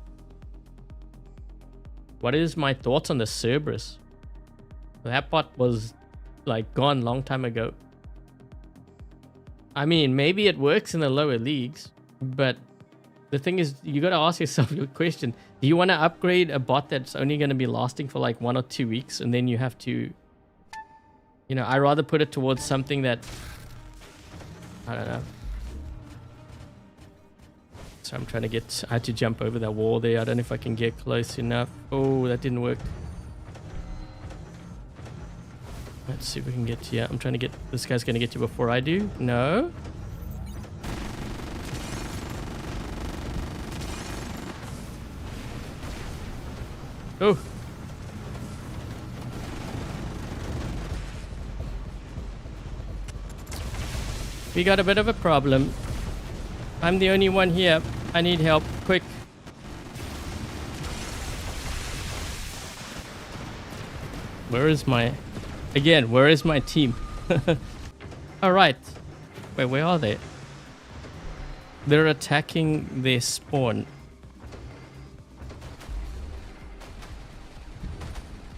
What is my thoughts on the Cerberus? That bot was like gone long time ago. I mean, maybe it works in the lower leagues, but the thing is, you got to ask yourself your question. Do you want to upgrade a bot that's only going to be lasting for like 1 or 2 weeks and then you have to... You know, I'd rather put it towards something that, I don't know. So I'm trying to get, I had to jump over that wall there. I don't know if I can get close enough. Oh, that didn't work. Let's see if we can get to, yeah, I'm trying to get, this guy's going to get you before I do. No. Oh. We got a bit of a problem. I'm the only one here. I need help. Quick. Where is my... Again, where is my team? Alright. Wait, where are they? They're attacking their spawn.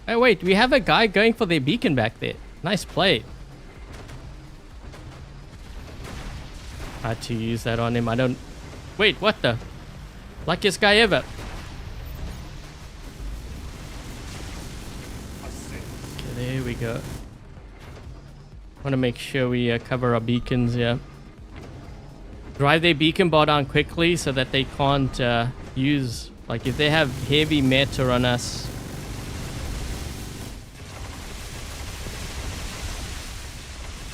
Oh wait, we have a guy going for their beacon back there. Nice play. I had to use that on him. I don't... Wait, what the? Luckiest guy ever. Okay, there we go. Want to make sure we cover our beacons, yeah. Drive their beacon bar down quickly so that they can't use... Like, if they have heavy meta on us...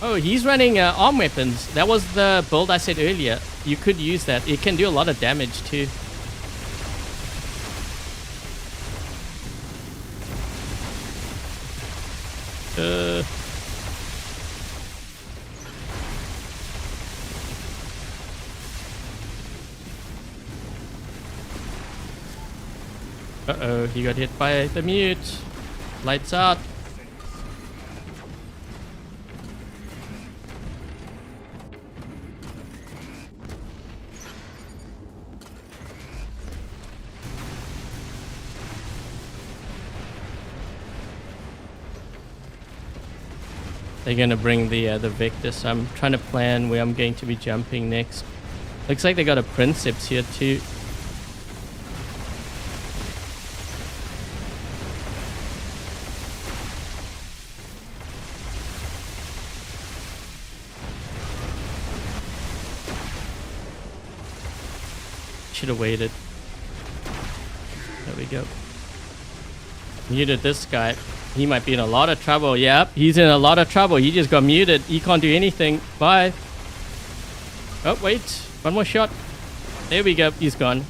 Oh, he's running arm weapons. That was the build I said earlier. You could use that. It can do a lot of damage too. Uh-oh, he got hit by the mute. Lights out. They're gonna bring the Victor, so I'm trying to plan where I'm going to be jumping next. Looks like they got a Princeps here too. Should have waited. There we go. Muted this guy. He might be in a lot of trouble. Yep, he's in a lot of trouble. He just got muted. He can't do anything. Bye. Oh, wait. One more shot. There we go. He's gone.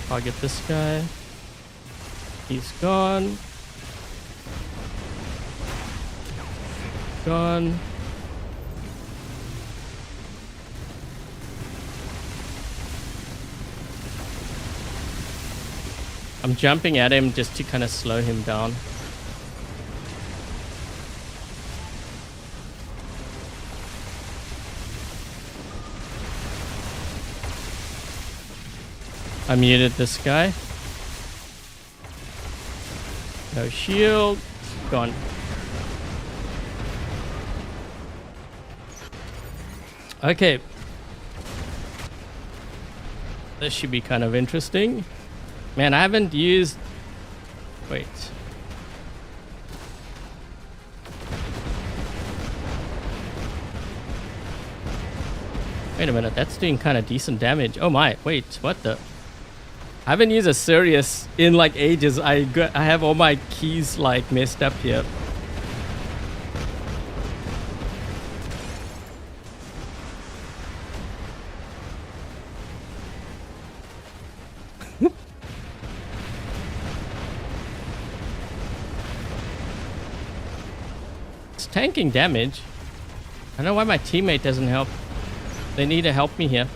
Target this guy. He's gone. Gone. I'm jumping at him just to kind of slow him down. I muted this guy. No shield. Gone. Okay. This should be kind of interesting. Man, I haven't used... Wait. Wait a minute, that's doing kind of decent damage. Oh my, wait, what the... I haven't used a Sirius in like ages. I have all my keys like messed up here. It's tanking damage. I don't know why my teammate doesn't help. They need to help me here.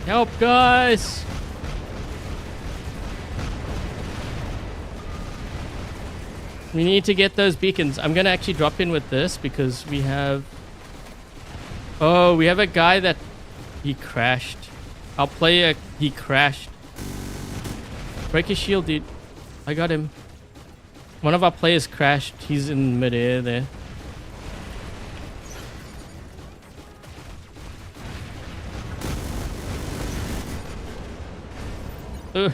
Help, guys! We need to get those beacons. I'm gonna actually drop in with this because we have... Oh, we have a guy that... He crashed. Our player, he crashed. Break his shield, dude. I got him. One of our players crashed. He's in midair there. Ugh.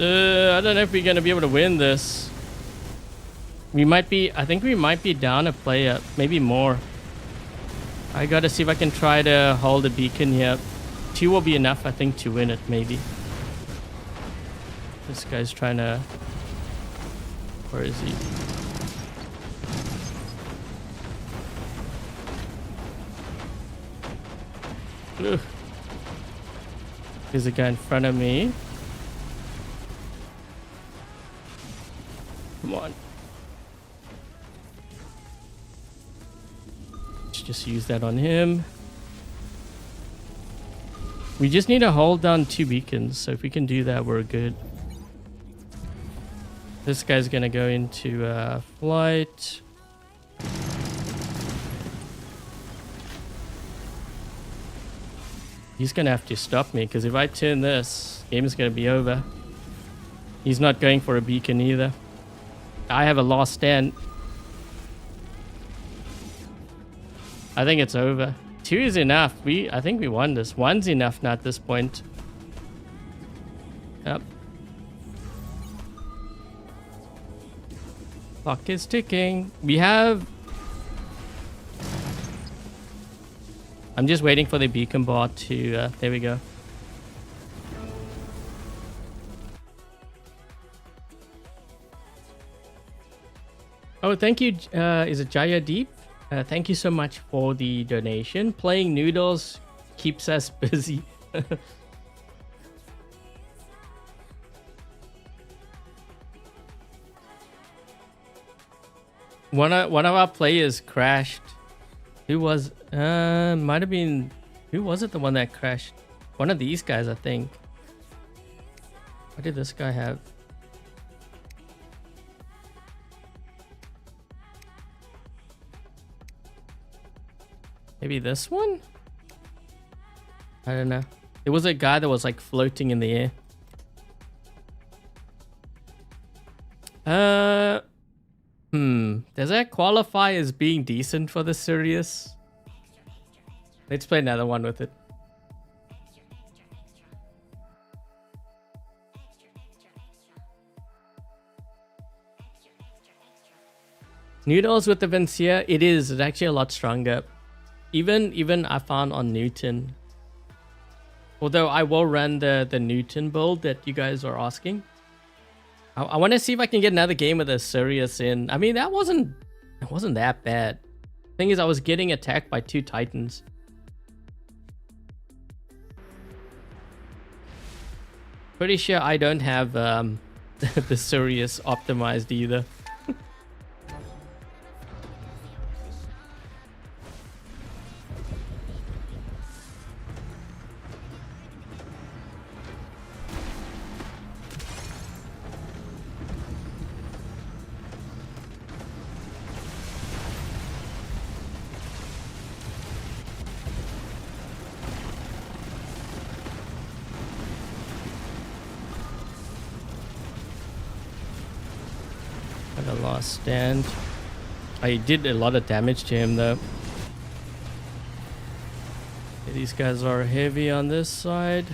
I don't know if we're going to be able to win this. We might be... I think we might be down a player. Maybe more. I gotta see if I can try to hold a beacon here. 2 will be enough, I think, to win it, maybe. This guy's trying to... Where is he? Ugh. There's a guy in front of me. Come on. Just use that on him. We just need to hold down 2 beacons, so if we can do that, we're good. This guy's gonna go into flight. He's gonna have to stop me, because if I turn this, game is gonna be over. He's not going for a beacon either. I have a last stand. I think it's over. 2 is enough. I think we won this. 1's enough now at this point. Yep. Clock is ticking. We have... I'm just waiting for the beacon bar to... there we go. Oh, thank you. Is it Jaya Deep? Thank you so much for the donation. Playing Noodles keeps us busy. One of our players crashed. Who was... might have been... Who was it, the one that crashed? One of these guys, I think. What did this guy have? Maybe this one? I don't know. There was a guy that was like floating in the air. Does that qualify as being decent for the Sirius? Let's play another one with it. Noodles with the Vincia, it is. It's actually a lot stronger. Even I found on Newton. Although I will run the Newton build that you guys are asking. I want to see if I can get another game with a Sirius in. I mean, that wasn't that bad. Thing is, I was getting attacked by 2 Titans. Pretty sure I don't have the Sirius optimized either. Got a last stand. I did a lot of damage to him though. These guys are heavy on this side.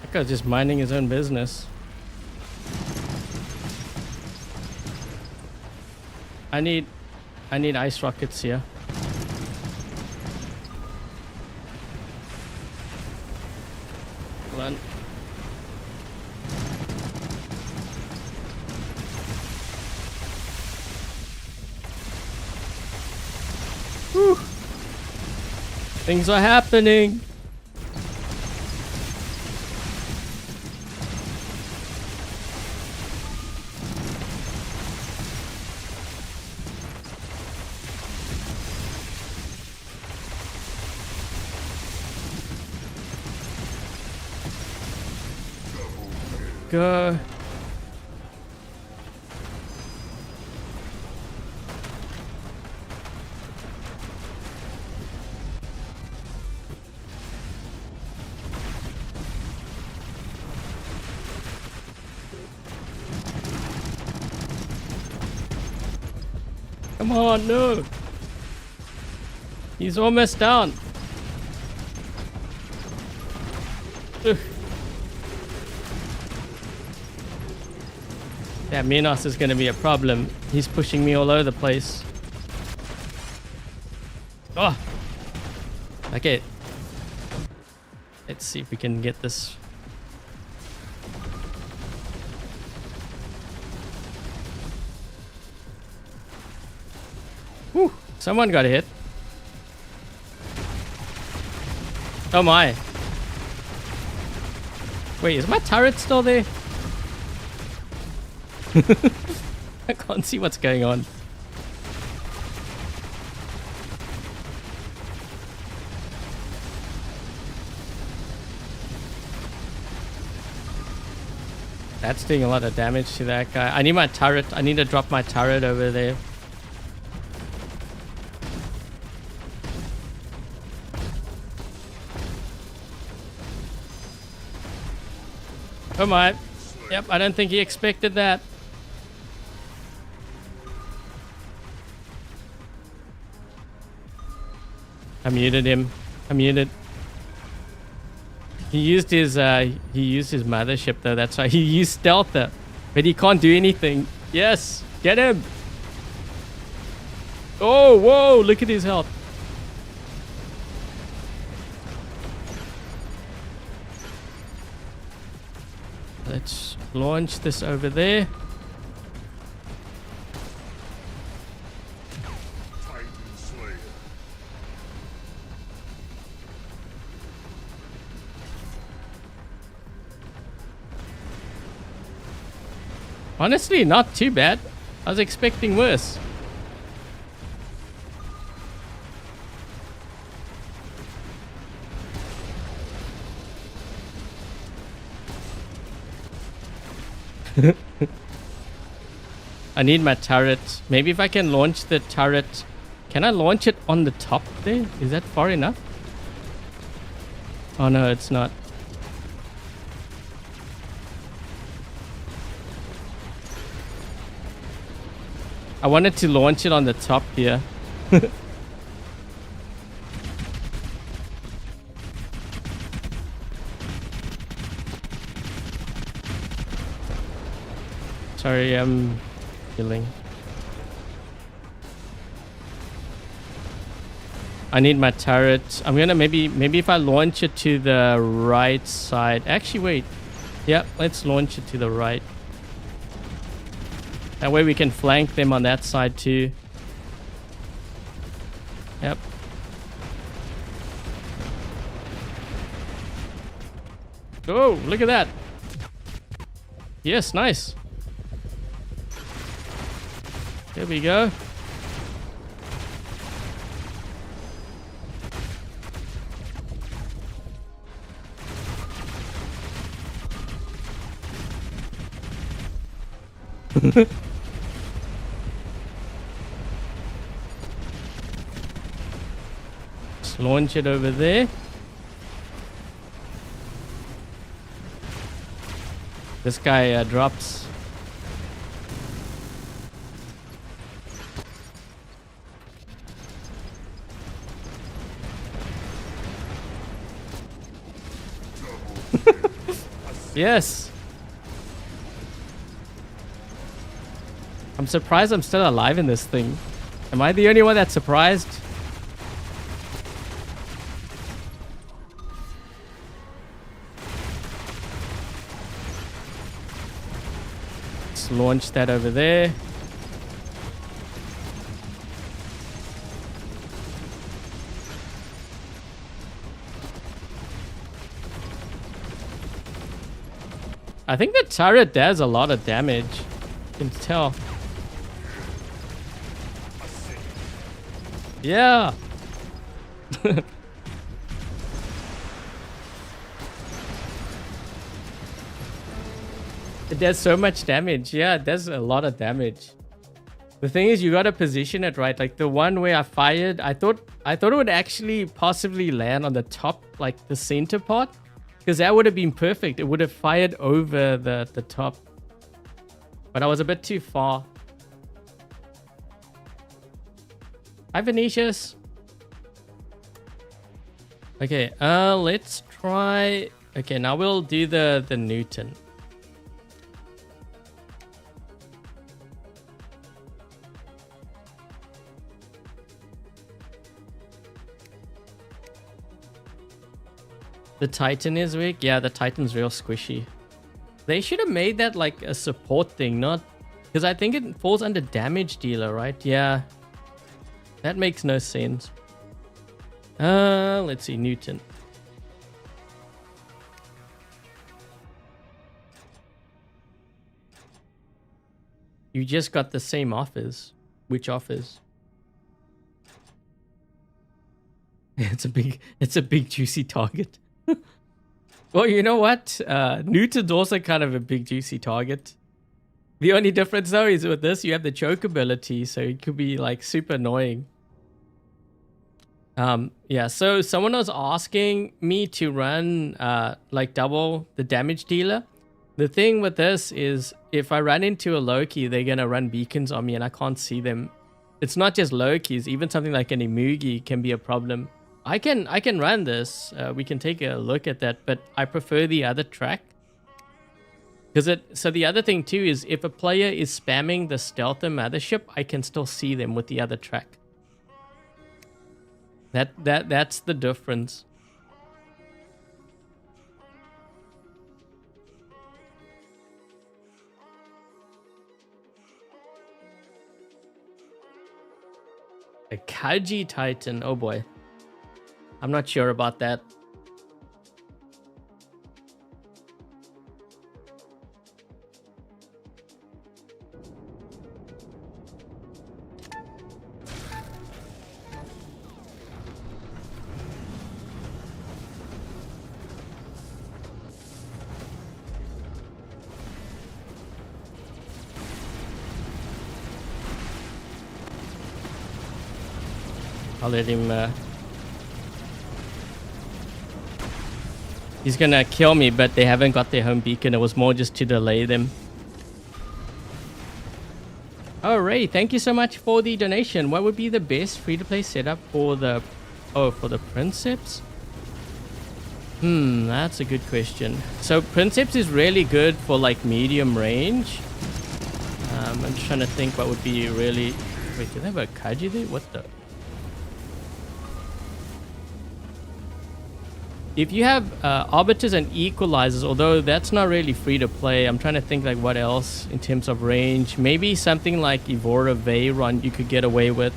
That guy's just minding his own business. I need ice rockets here. Hold on. Whew. Things are happening. Go. Come on, no. He's almost down. Ugh. Yeah, Minos is going to be a problem. He's pushing me all over the place. Oh! Okay. Let's see if we can get this. Whew! Someone got hit. Oh my. Wait, is my turret still there? I can't see what's going on. That's doing a lot of damage to that guy. I need my turret. I need to drop my turret over there. Oh my. Yep, I don't think he expected that. I muted him. I muted. He used his mothership though. That's why he used stealth, but he can't do anything. Yes, get him. Oh, whoa! Look at his health. Let's launch this over there. Honestly, not too bad. I was expecting worse. I need my turret. Maybe if I can launch the turret. Can I launch it on the top there? Is that far enough? Oh no, it's not. I wanted to launch it on the top here. Sorry, I'm healing. I need my turret. I'm gonna maybe if I launch it to the right side. Actually, wait. Yeah, let's launch it to the right. That way we can flank them on that side too. Yep. Oh, look at that. Yes, nice. There we go. Just launch it over there. This guy drops. Yes. I'm surprised I'm still alive in this thing. Am I the only one that's surprised? Let's launch that over there. I think the turret does a lot of damage. You can tell. Yeah. It does so much damage. Yeah, it does a lot of damage. The thing is, you gotta position it right. Like the one where I fired, I thought it would actually possibly land on the top, like the center part, because that would have been perfect. It would have fired over the top, but I was a bit too far. Hi, Venetius. Okay, let's try. Okay, now we'll do the Newton. The Titan is weak? Yeah, the Titan's real squishy. They should have made that like a support thing, not... Because I think it falls under damage dealer, right? Yeah. That makes no sense. Let's see, Newton. You just got the same offers. Which offers? It's a big juicy target. Well, you know what? Newton's also kind of a big juicy target. The only difference though is with this, you have the choke ability, so it could be like super annoying. Yeah, so someone was asking me to run like double the damage dealer. The thing with this is if I run into a Loki, they're gonna run beacons on me and I can't see them. It's not just Lokis, even something like an Imugi can be a problem. I can run this. We can take a look at that, but I prefer the other track. So the other thing too is if a player is spamming the stealther mothership, I can still see them with the other track. That's the difference. A Kaji Titan. Oh boy. I'm not sure about that. I'll let him... He's gonna kill me, but they haven't got their home beacon. It was more just to delay them. Oh, Ray, thank you so much for the donation. What would be the best free-to-play setup for the... Oh, for the Princeps? That's a good question. So Princeps is really good for like medium range. I'm just trying to think what would be really... Wait, do they have a Kaji there? What the... If you have arbiters and equalizers, although that's not really free to play, I'm trying to think like what else in terms of range. Maybe something like Evora Veyron you could get away with.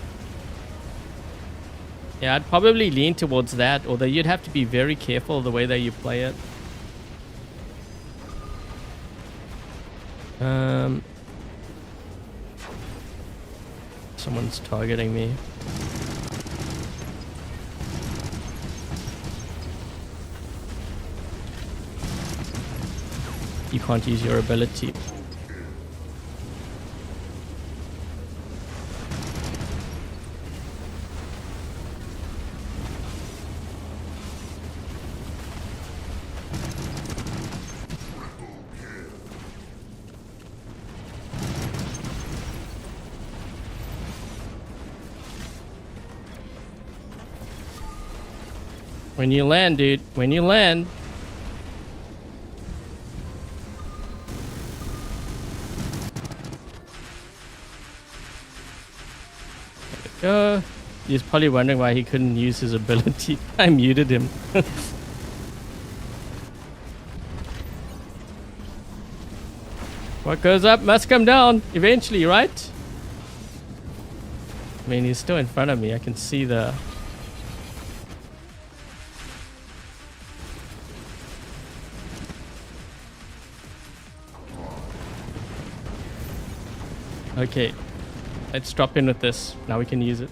Yeah, I'd probably lean towards that, although you'd have to be very careful the way that you play it. Someone's targeting me. You can't use your ability. When you land, dude. When you land. He's probably wondering why he couldn't use his ability. I muted him. What goes up must come down eventually, right? I mean, he's still in front of me. I can see the... Okay. Let's drop in with this. Now we can use it.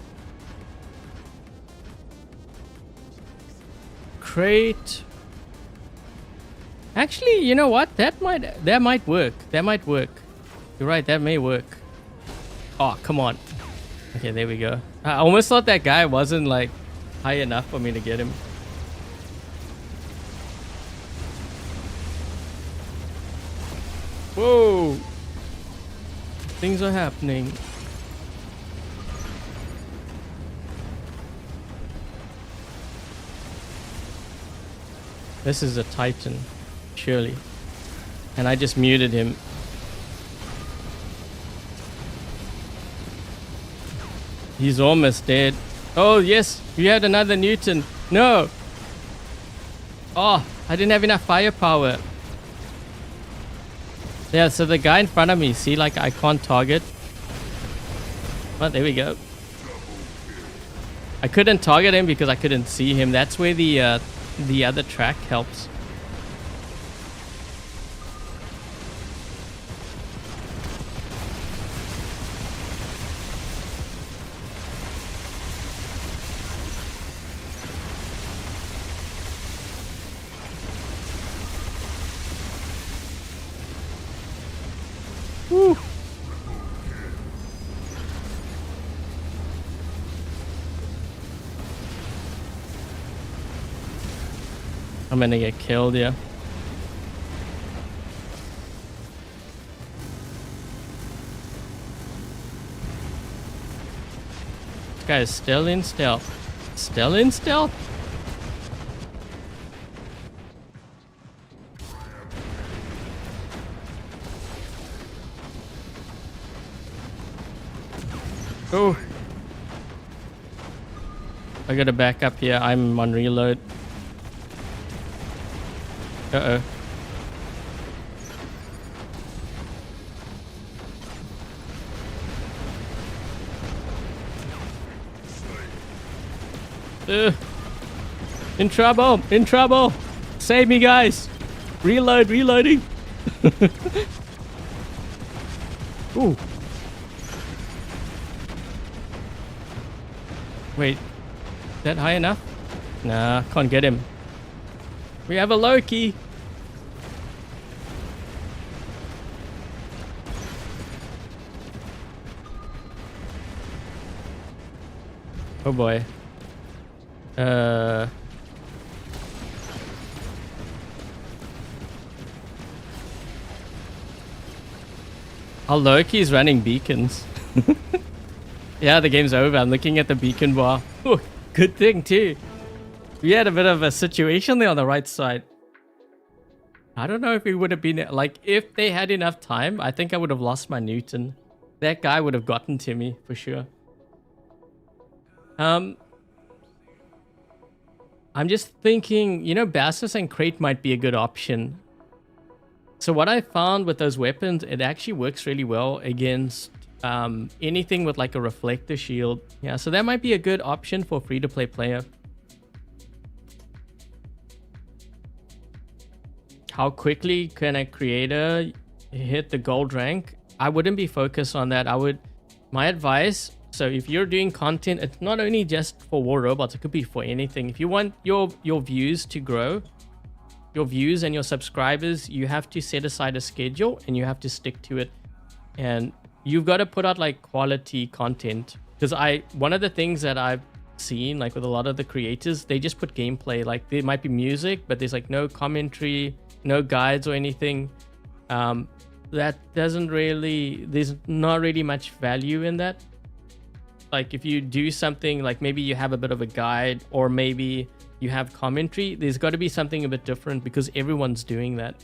Crate. Actually, you know what? That might work. That might work. You're right, that may work. Oh, come on. Okay, there we go. I almost thought that guy wasn't like high enough for me to get him. Whoa. Things are happening. This is a Titan, surely. And I just muted him. He's almost dead. Oh, yes, we had another Newton. No. Oh, I didn't have enough firepower. Yeah, so the guy in front of me, see, like I can't target. Well, there we go. I couldn't target him because I couldn't see him. That's where the other track helps. Woo. I'm gonna get killed, yeah. This guy is still in stealth. Still in stealth? Oh. I gotta back up here. I'm on reload. Uh-oh. In trouble! In trouble! Save me, guys! Reloading! Ooh. Wait. Is that high enough? Nah, can't get him. We have a Loki. Oh boy. Oh, Loki's running beacons. Yeah, the game's over. I'm looking at the beacon bar. Oh, good thing too. We had a bit of a situation there on the right side. I don't know if it would have been like if they had enough time. I think I would have lost my Newton. That guy would have gotten to me for sure. I'm just thinking, you know, Bassus and Crate might be a good option. So what I found with those weapons, it actually works really well against anything with like a reflector shield. Yeah, so that might be a good option for a free-to-play player. How quickly can a creator hit the gold rank? I wouldn't be focused on that. My advice, so if you're doing content, it's not only just for War Robots, it could be for anything. If you want your views to grow, your views and your subscribers, you have to set aside a schedule and you have to stick to it. And you've got to put out like quality content. Because one of the things that I've seen, like with a lot of the creators, they just put gameplay. Like there might be music, but there's like no commentary, no guides or anything. That doesn't really, there's not really much value in that. Like if you do something like maybe you have a bit of a guide or maybe you have commentary, there's got to be something a bit different because everyone's doing that.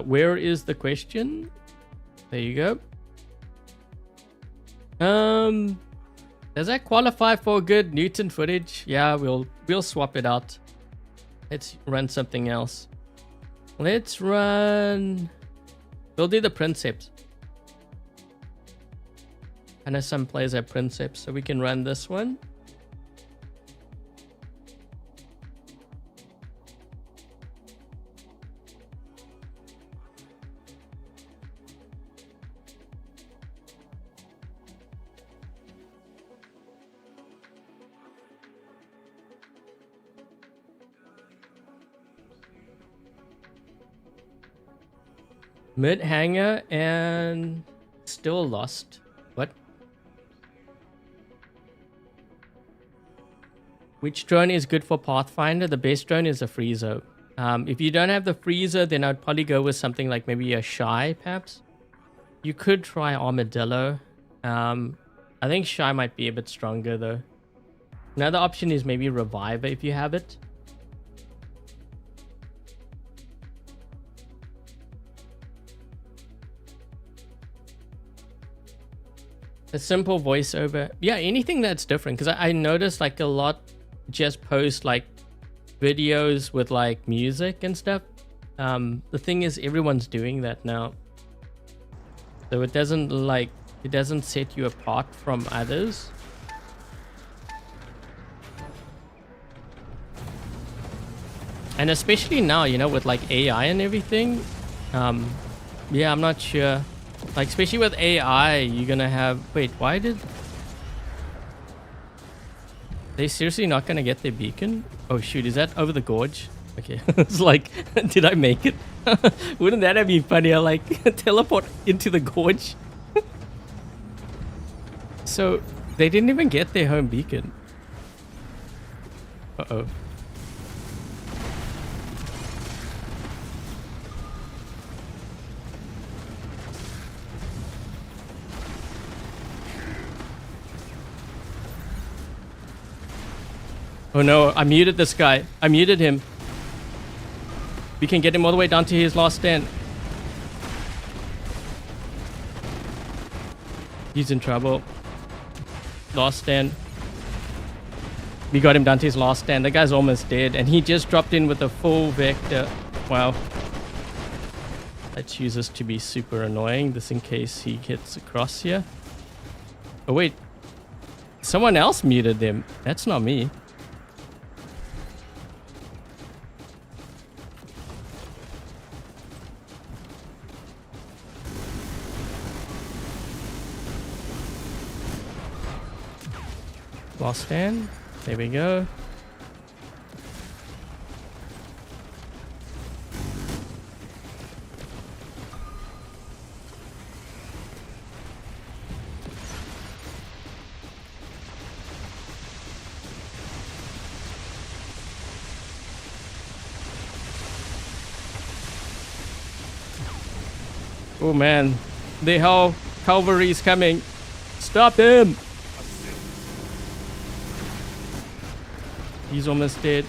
Where is the question? There you go. Does that qualify for good Newton footage? Yeah, we'll swap it out. Let's run something else. We'll do the Princeps. I know some players have Princeps, so we can run this one. Mid hanger and still lost. What? Which drone is good for Pathfinder? The best drone is a Freezer. If you don't have the Freezer, then I'd probably go with something like maybe a Shy, perhaps. You could try Armadillo. I think Shy might be a bit stronger though. Another option is maybe Reviver if you have it. A simple voiceover. Yeah, anything that's different. Because I noticed like a lot just post like videos with like music and stuff. The thing is everyone's doing that now. So it doesn't set you apart from others. And especially now, you know, with like AI and everything. Yeah, I'm not sure. Like, especially with AI, you're gonna have... Wait, why did... They seriously not gonna get their beacon? Oh shoot, is that over the gorge? Okay, it's like, did I make it? Wouldn't that have been funny? I like teleport into the gorge. So, they didn't even get their home beacon. Uh-oh. Oh no, I muted this guy. I muted him. We can get him all the way down to his last stand. He's in trouble. Last stand. We got him down to his last stand. The guy's almost dead. And he just dropped in with a full vector. Wow. That chooses to be super annoying. Just in case he gets across here. Oh wait. Someone else muted them. That's not me. Lost stand. There we go. Oh man, the hell cavalry's coming. Stop him. He's almost dead.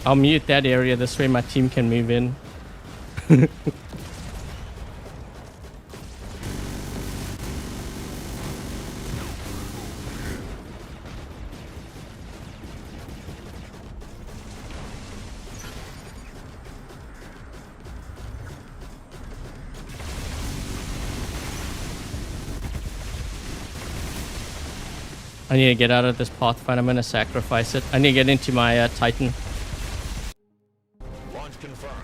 I'll mute that area, this way my team can move in. I need to get out of this pathfinder. I'm gonna sacrifice it. I need to get into my Titan. Launch confirmed.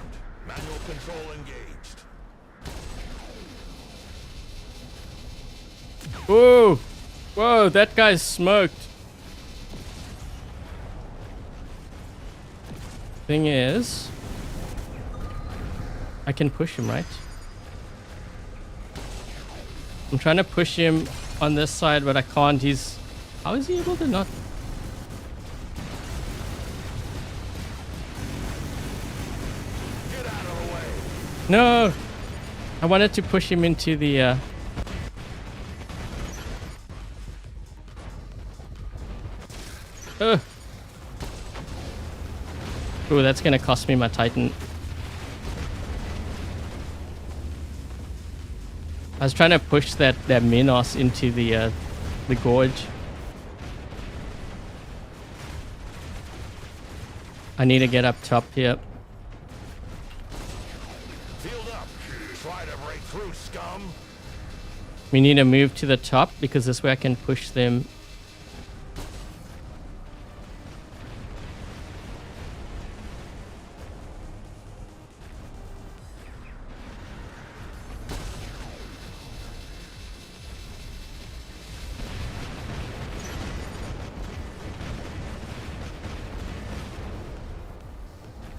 Manual control engaged. Whoa! Whoa, that guy's smoked. Thing is, I can push him, right? I'm trying to push him on this side, but I can't. He's... How is he able to not... Get out of the way. No! I wanted to push him into the... Oh, that's gonna cost me my Titan. I was trying to push that Minos into the gorge. I need to get up top here. Field up. Try to break through, scum. We need to move to the top because this way I can push them.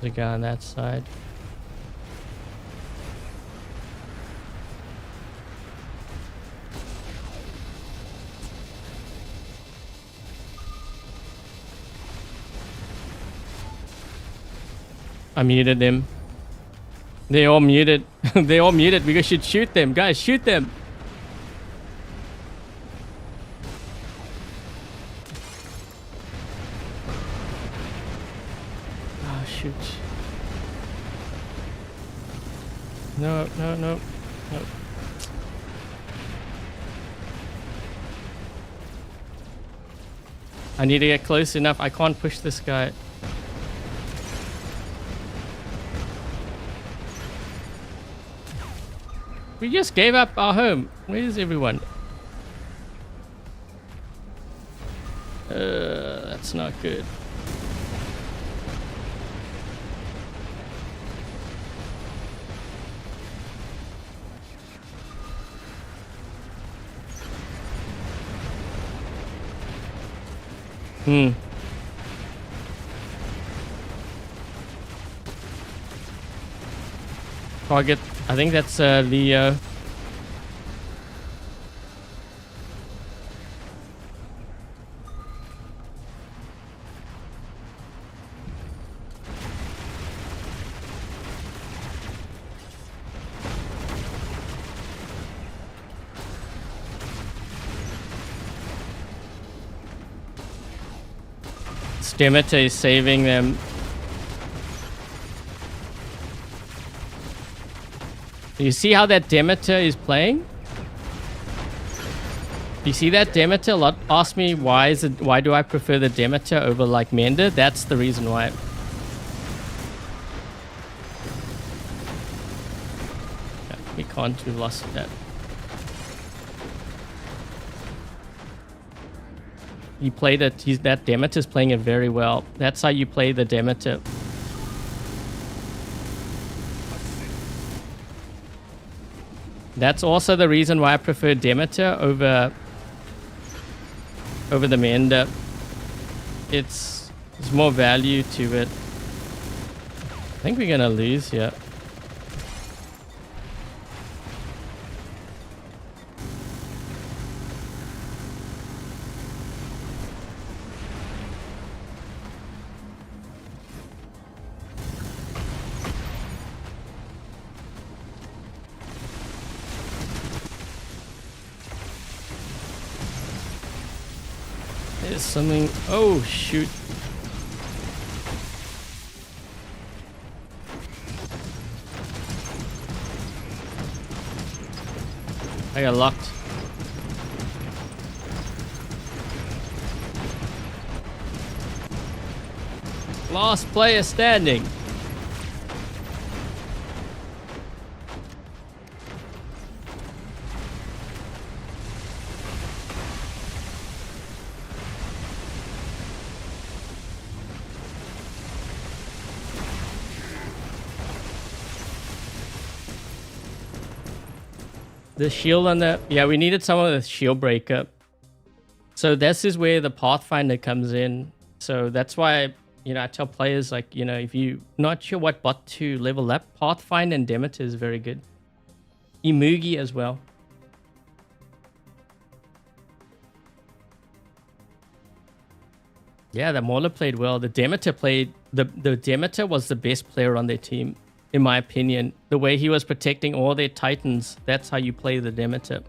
The guy on that side. I muted him. They all muted. They all muted. We should shoot them. Guys, shoot them. Shoot. No. I need to get close enough. I can't push this guy. We just gave up our home. Where is everyone? That's not good. Target, I think that's Leo. Demeter is saving them. You see how that Demeter is playing? You see that Demeter? A lot ask me why do I prefer the Demeter over like Mender? That's the reason why. We can't, we lost that. He played it. That Demeter's playing it very well. That's how you play the Demeter. That's also the reason why I prefer Demeter over the Mender. It's more value to it. I think we're gonna lose here. There's something. Oh, shoot. I got locked. Last player standing. The shield on the... Yeah, we needed someone with shield breakup. So this is where the Pathfinder comes in. So that's why, you know, I tell players, like, you know, if you're not sure what bot to level up, Pathfinder and Demeter is very good. Imugi as well. Yeah, the Mauler played well. The Demeter played... The Demeter was the best player on their team, in my opinion. The way he was protecting all their Titans, that's how you play the Demeter.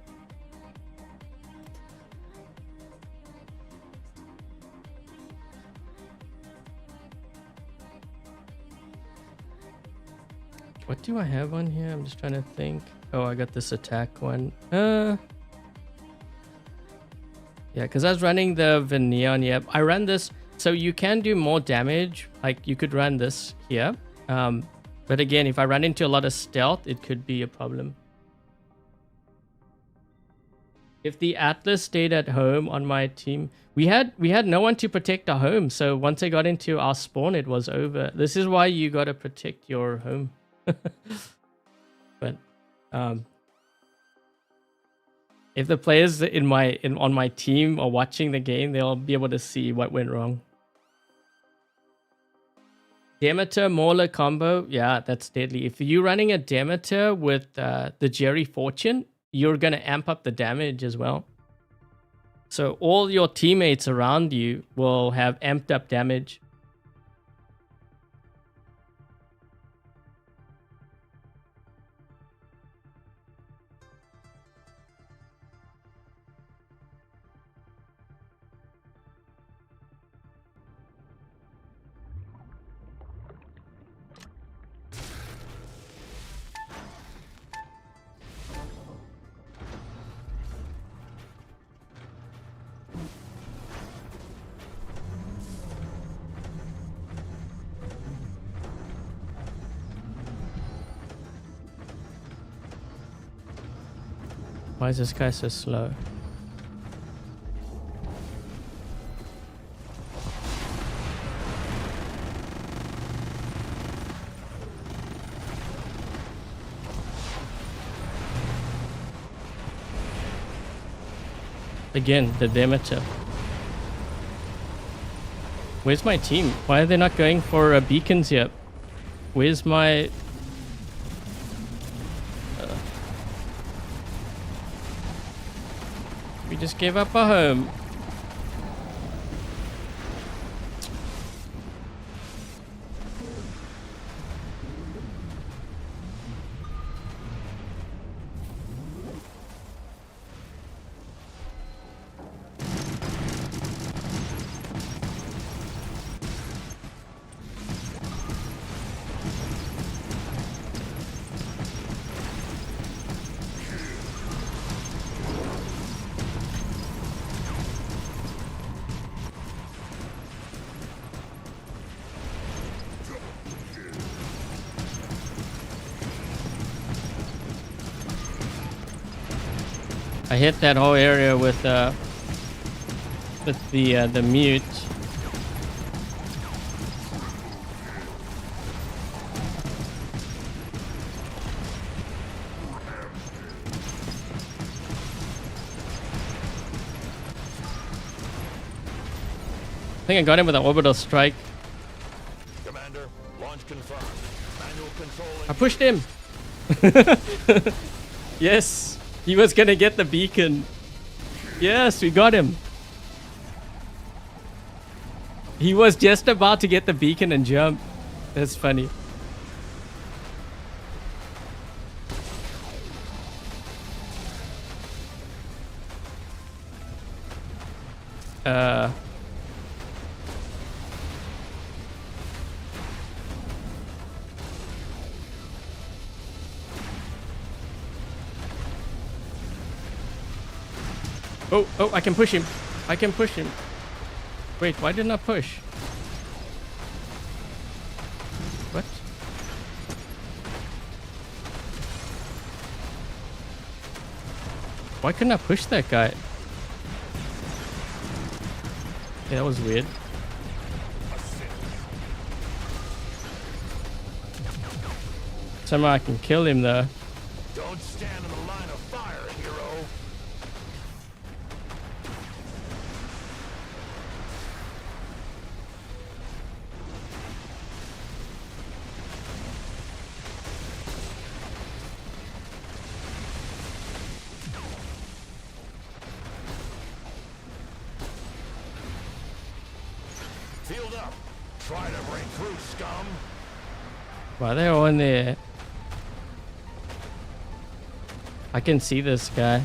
What do I have on here? I'm just trying to think. Oh, I got this attack one. Yeah, because I was running the Veneer. Yep, I ran this. So you can do more damage. Like, you could run this here. But again, if I run into a lot of stealth, it could be a problem. If the Atlas stayed at home on my team, we had no one to protect our home. So once I got into our spawn, it was over. This is why you got to protect your home. But if the players on my team are watching the game, they'll be able to see what went wrong. Demeter Mauler combo, yeah, that's deadly. If you're running a Demeter with the Jerry Fortune, you're gonna amp up the damage as well. So all your teammates around you will have amped up damage. Why is this guy so slow? Again, the Demeter. Where's my team? Why are they not going for beacons yet? Where's my... We just gave up our home. I hit that whole area with the mute. I think I got him with an orbital strike. Commander, launch confirmed. Manual control. I pushed him. Yes, he was gonna get the beacon. Yes, we got him. He was just about to get the beacon and jump. That's funny. Oh, oh, I can push him. I can push him. Wait, why didn't I push? What? Why couldn't I push that guy? Yeah, that was weird. Somehow I can kill him though. Don't stand in the line of fire, hero. Field up. Try to break through, scum. Wow, they're all in there. I can see this guy.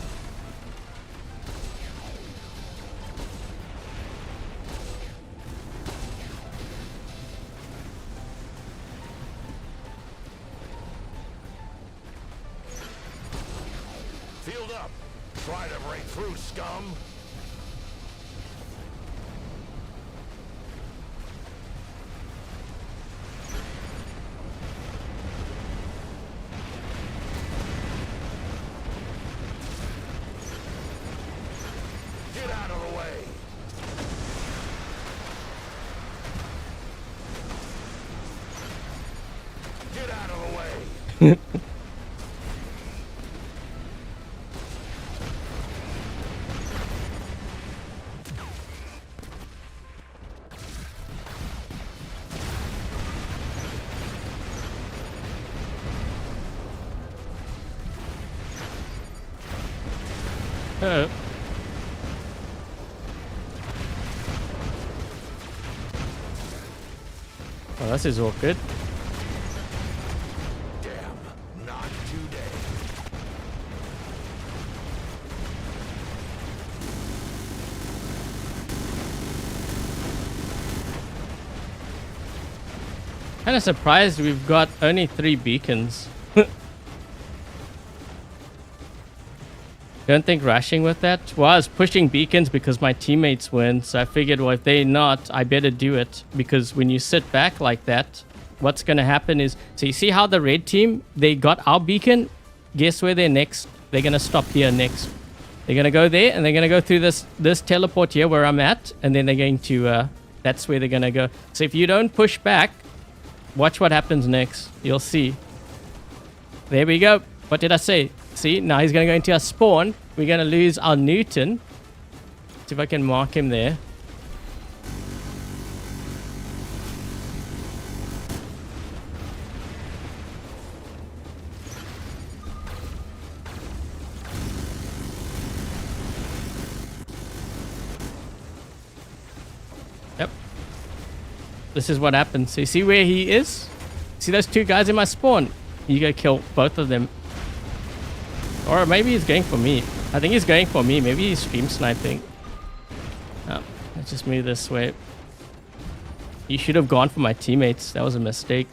Field up. Try to break through, scum. Get out of the way. Get out of the way. Oh. Oh, this is awkward. Damn, not today. Kind of surprised we've got only 3 beacons. Don't think rushing with that. Well, I was pushing beacons because my teammates win, so I figured, well, if they're not, I better do it. Because when you sit back like that, what's going to happen is... So you see how the red team, they got our beacon? Guess where they're next? They're going to stop here next. They're going to go there, and they're going to go through this teleport here where I'm at, and then they're going to... that's where they're going to go. So if you don't push back, watch what happens next. You'll see. There we go. What did I say? See, now he's going to go into our spawn. We're going to lose our Newton. See if I can mark him there. Yep. This is what happens. So you see where he is? See those 2 guys in my spawn? You go kill both of them. Or maybe he's going for me. I think he's going for me. Maybe he's stream sniping. Oh, let's just move this way. He should have gone for my teammates. That was a mistake.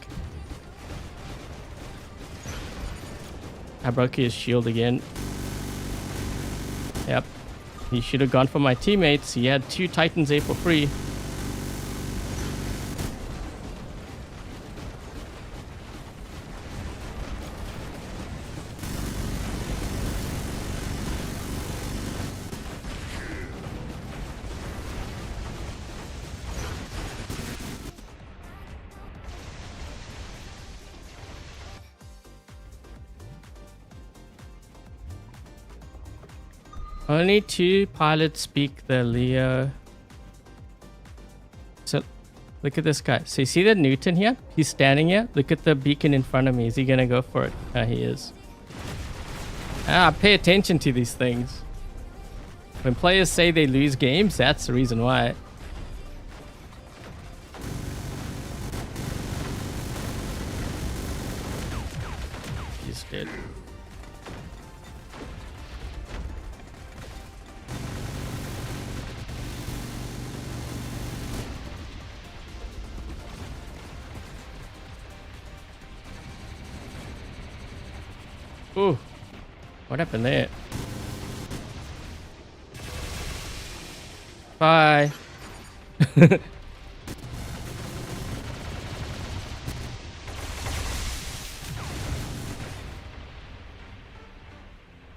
I broke his shield again. Yep. He should have gone for my teammates. He had 2 Titans there for free. Only 2 pilots speak the Leo. So, look at this guy. So you see that Newton here? He's standing here. Look at the beacon in front of me. Is he going to go for it? He is. Pay attention to these things. When players say they lose games, that's the reason why. He's dead. Ooh, what happened there? Bye.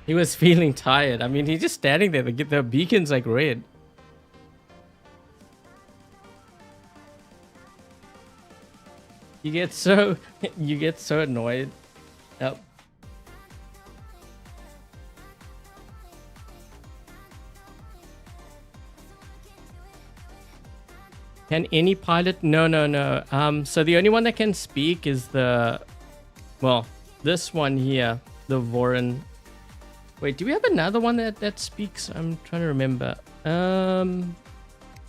He was feeling tired. I mean, he's just standing there. The beacon's like red. You get so annoyed. Yep. Can any pilot? No. So the only one that can speak is this one here, the Voron. Wait, do we have another one that speaks? I'm trying to remember.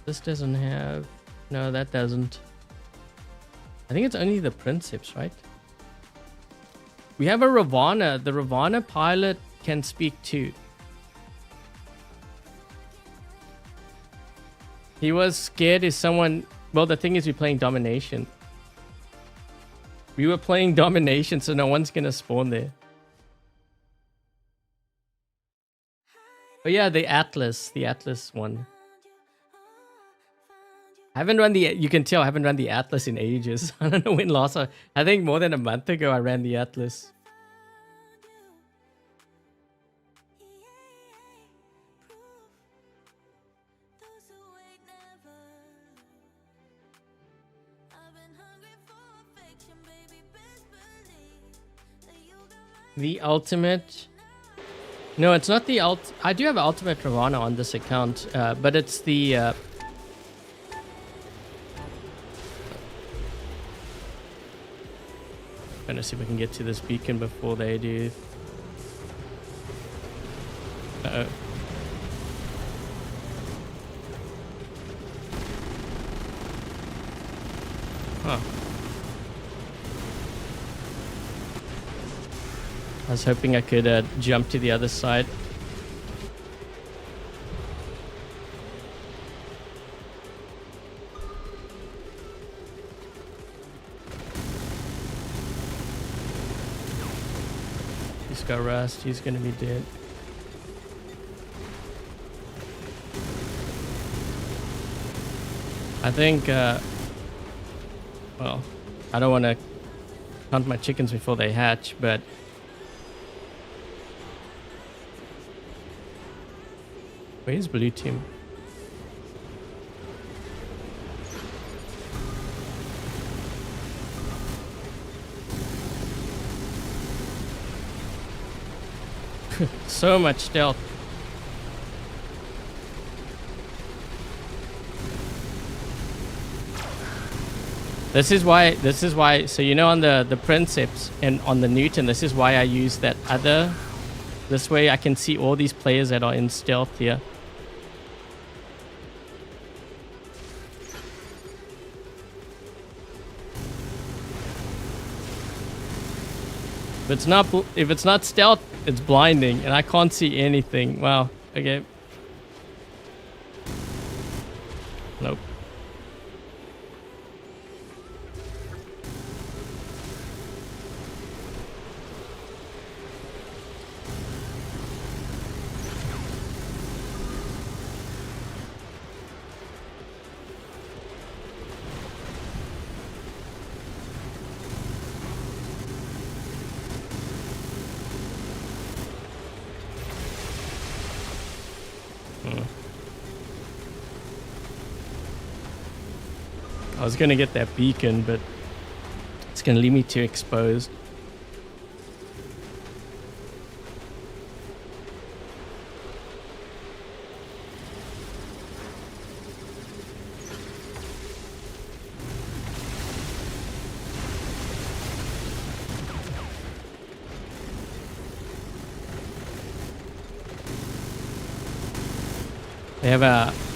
This doesn't have. No, that doesn't. I think it's only the Princeps, right? We have a Ravana. The Ravana pilot can speak too. He was scared if someone... Well, the thing is we're playing Domination. We were playing Domination, so no one's going to spawn there. Oh yeah, the Atlas one. I haven't run the... You can tell I haven't run the Atlas in ages. I don't know when last... I think more than a month ago I ran the Atlas. The ultimate... No, it's not the I do have ultimate Ravana on this account, but it's the... Trying to see if we can get to this beacon before they do. Uh-oh. Huh. I was hoping I could jump to the other side. He's got rust. He's gonna be dead. I think, well, I don't want to count my chickens before they hatch, but where's blue team? So much stealth. This is why, so you know on the Princeps and on the Newton, this is why I use that other, this way I can see all these players that are in stealth here. If it's not stealth, it's blinding and I can't see anything. Wow. Okay. Nope. I was gonna get that beacon, but it's gonna leave me too exposed.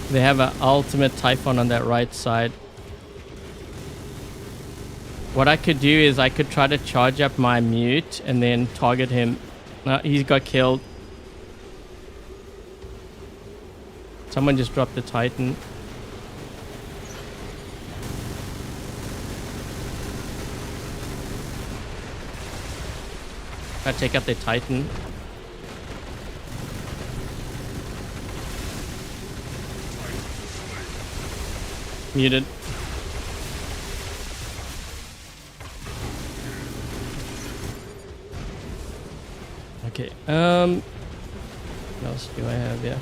They have a ultimate Typhon on that right side. What I could do is I could try to charge up my mute and then target him. No, he's got killed. Someone just dropped the Titan. I take out the Titan. Muted. Okay, what else do I have here?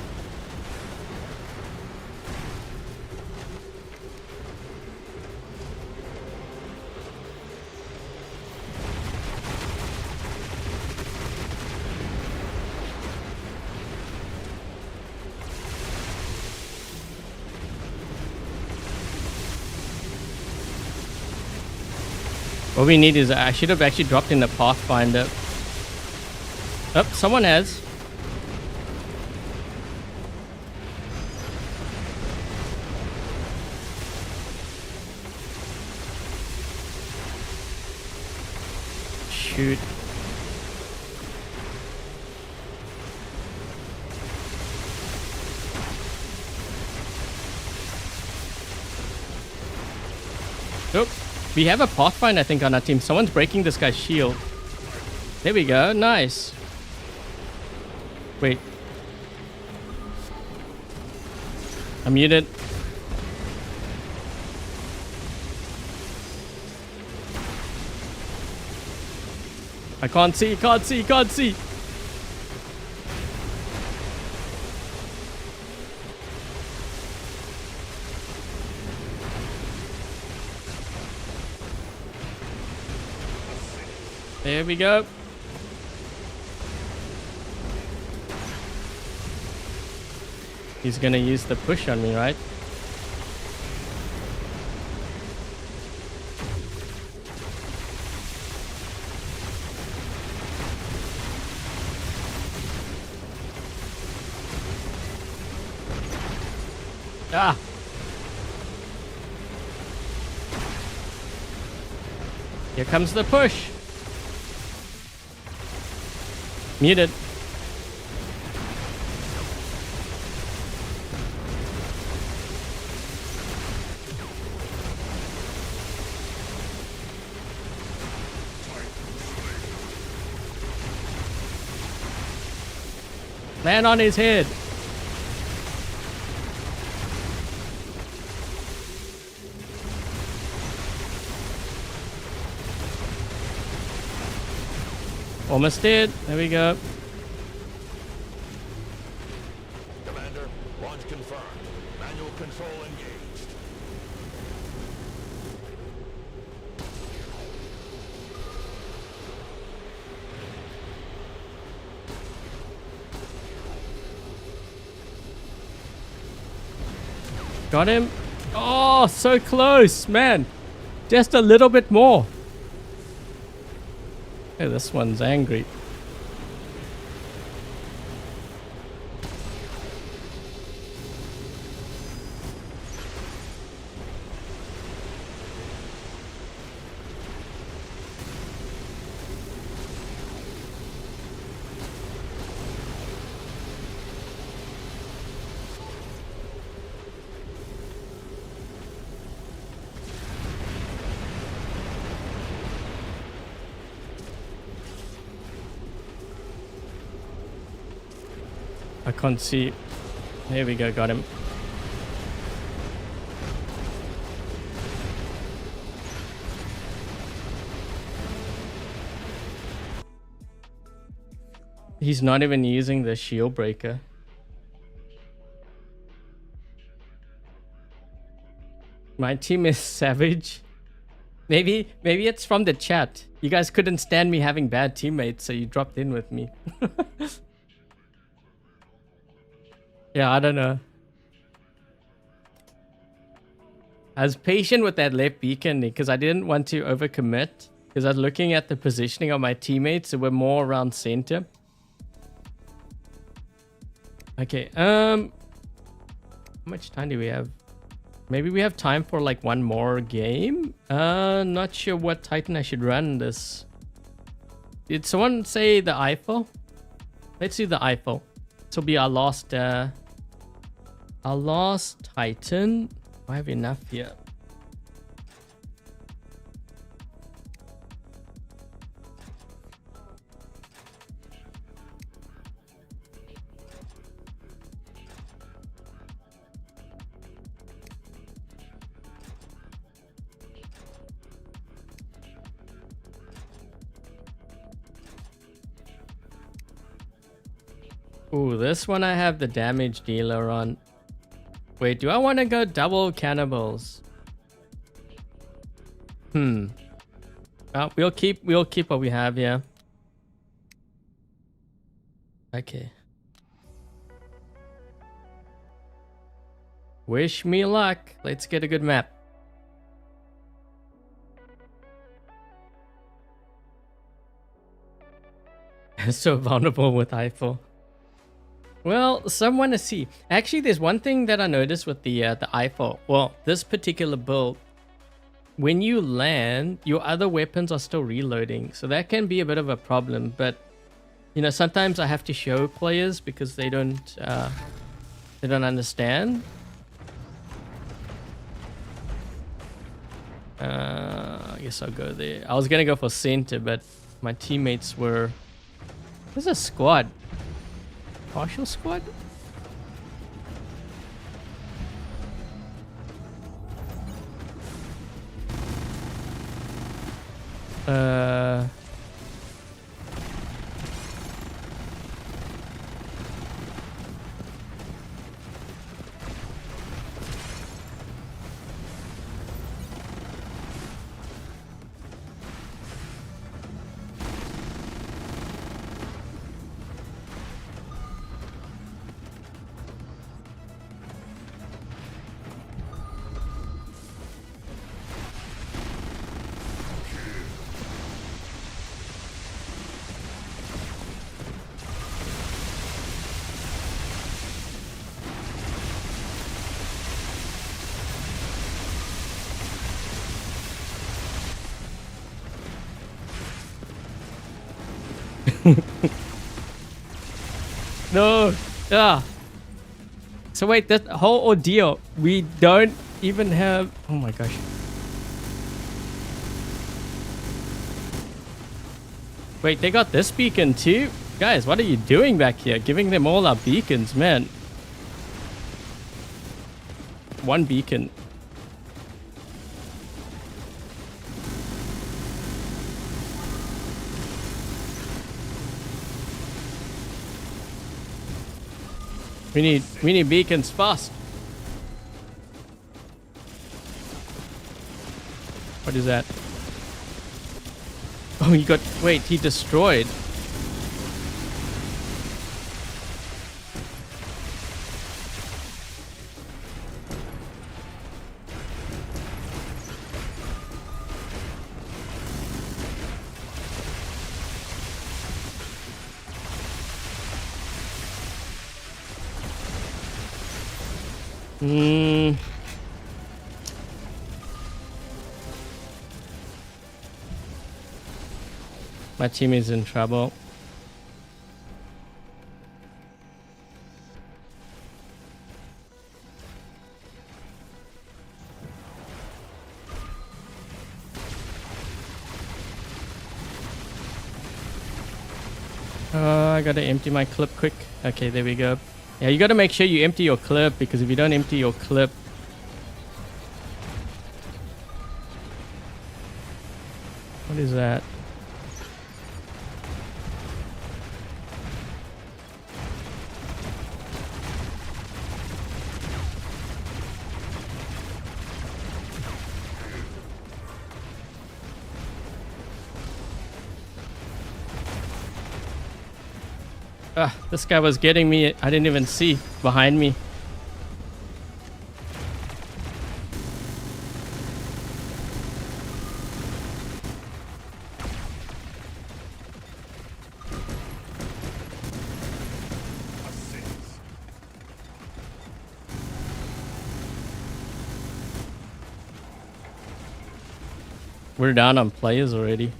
What we need is, I should have actually dropped in the Pathfinder. Oh, someone has. Shoot. Oh, we have a Pathfinder, I think, on our team. Someone's breaking this guy's shield. There we go. Nice. Wait. I'm muted. I can't see, can't see, can't see. There we go. He's gonna use the push on me, right? Ah! Here comes the push. Muted. Land on his head. Almost dead. There we go. Commander, launch confirmed. Manual control engaged. Got him. Oh, so close, man. Just a little bit more. Hey, this one's angry. I can't see. There we go, got him. He's not even using the shield breaker. My team is savage. Maybe it's from the chat. You guys couldn't stand me having bad teammates, so you dropped in with me. Yeah, I don't know. I was patient with that left beacon because I didn't want to overcommit. Because I was looking at the positioning of my teammates who were more around center. Okay, how much time do we have? Maybe we have time for like one more game. Not sure what Titan I should run this. Did someone say the Eiffel? Let's do the Eiffel. This will be our last Titan. I have enough here. Ooh, this one I have the damage dealer on. Wait, do I want to go double cannibals? We'll keep what we have, yeah. Okay. Wish me luck. Let's get a good map. So vulnerable with Eiffel. Well, some want to see. Actually, there's one thing that I noticed with the Eiffel. Well, this particular build, when you land, your other weapons are still reloading, so that can be a bit of a problem. But you know, sometimes I have to show players because they don't understand. I guess I'll go there. I was gonna go for center, but my teammates were. There's a squad. Partial squad? No. Yeah. So wait, that whole ordeal, we don't even have. Oh my gosh. Wait, they got this beacon too? Guys, what are you doing back here? Giving them all our beacons, man. One beacon. We need beacons fast. What is that? Oh, he got. Wait, he destroyed. My team is in trouble. I gotta empty my clip quick. Okay, there we go. Yeah, you gotta make sure you empty your clip, because if you don't empty your clip, what is that? This guy was getting me. I didn't even see behind me. We're down on players already.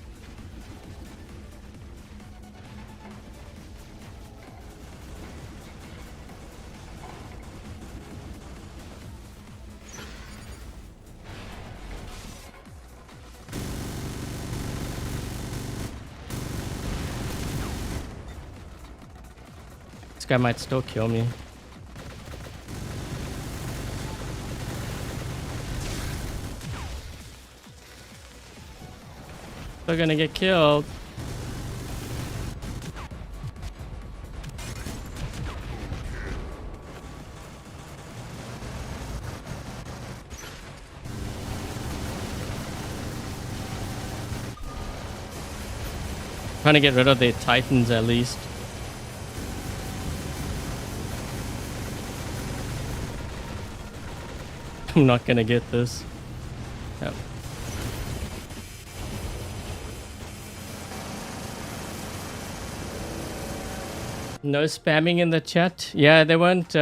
This guy might still kill me. They're gonna get killed. Trying to get rid of their titans at least. I'm not gonna get this. Yep. No spamming in the chat. Yeah, they won't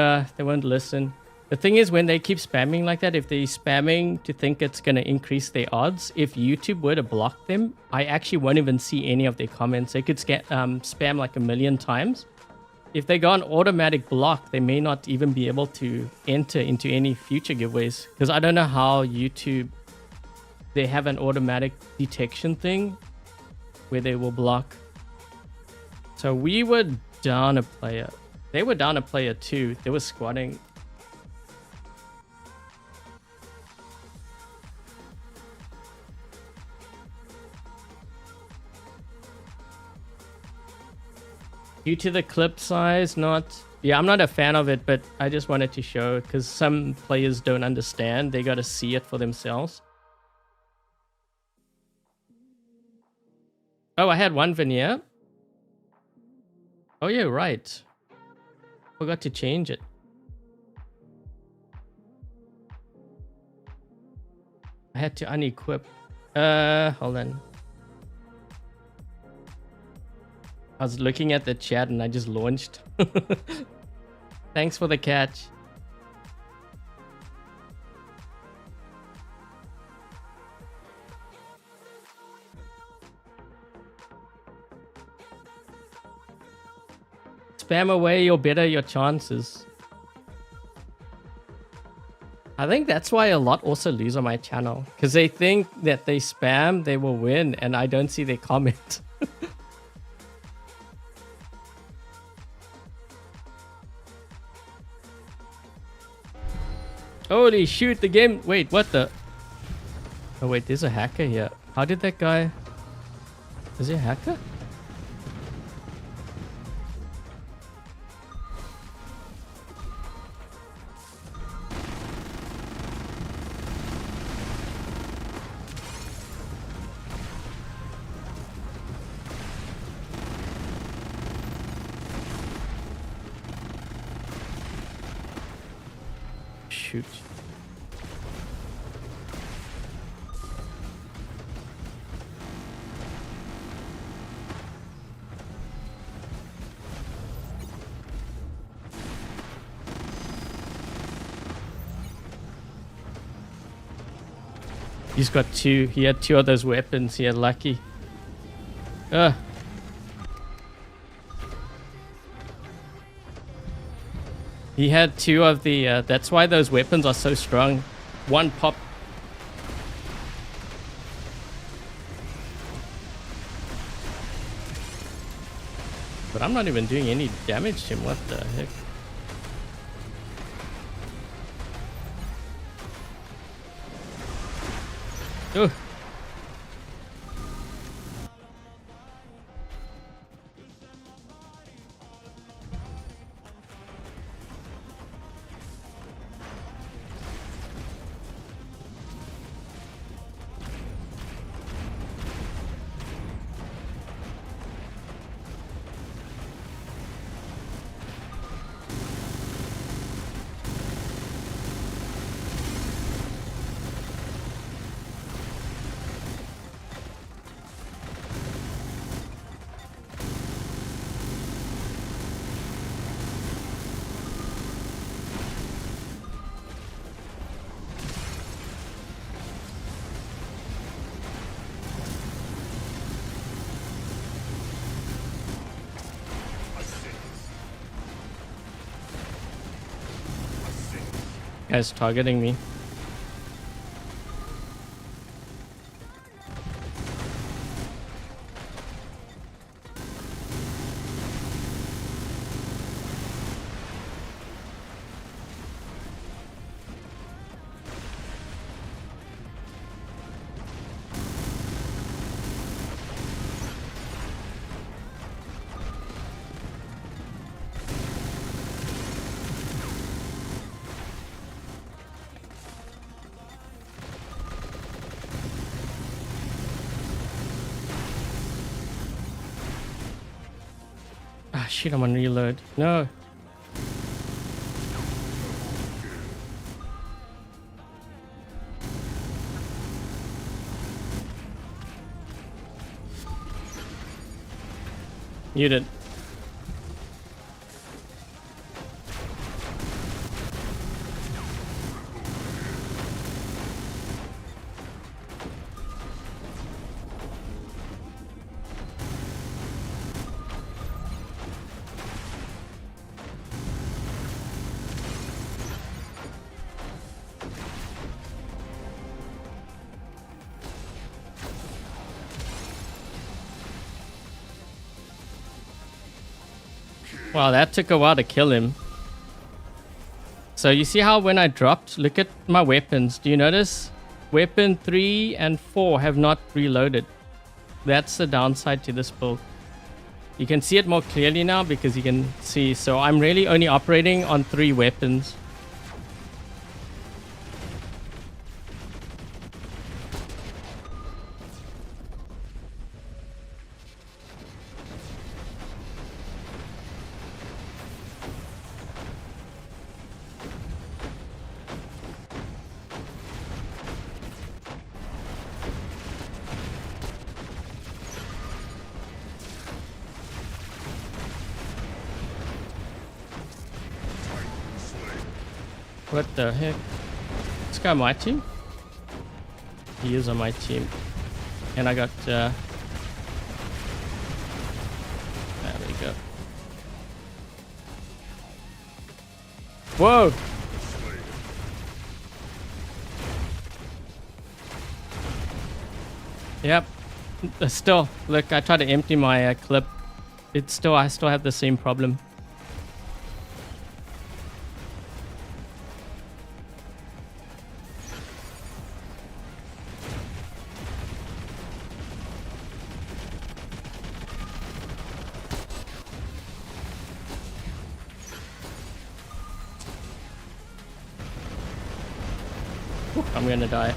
listen. The thing is, when they keep spamming like that, if they're spamming to think it's gonna increase their odds, if YouTube were to block them, I actually won't even see any of their comments. They could spam like 1,000,000 times. If they go on automatic block, they may not even be able to enter into any future giveaways. Because I don't know how YouTube, they have an automatic detection thing where they will block. So we were down a player. They were down a player too. They were squatting. Due to the clip size, yeah, I'm not a fan of it, but I just wanted to show because some players don't understand. They got to see it for themselves. Oh, I had one veneer. Oh yeah, right. Forgot to change it. I had to unequip. Hold on. I was looking at the chat and I just launched. Thanks for the catch. Spam away, you're better your chances. I think that's why a lot also lose on my channel. Because they think that they spam, they will win, and I don't see their comment. Holy shoot, the game... Wait, what the... Oh wait, there's a hacker here. How did that guy... Is he a hacker? Shoot. He's got two. He had two of those weapons. He had lucky. He had two of the... that's why those weapons are so strong. One pop. But I'm not even doing any damage to him. What the heck? Oh. Guy's targeting me. Ah, shit, I'm on reload. No. Muted. Wow, that took a while to kill him. So you see how when I dropped, look at my weapons. Do you notice? Weapon 3 and 4 have not reloaded. That's the downside to this build. You can see it more clearly now because you can see. So I'm really only operating on 3 weapons. What the heck? This guy on my team? He is on my team. And I got... there we go. Whoa! Yep. Still, look, I tried to empty my clip. I still have the same problem. I'm gonna die.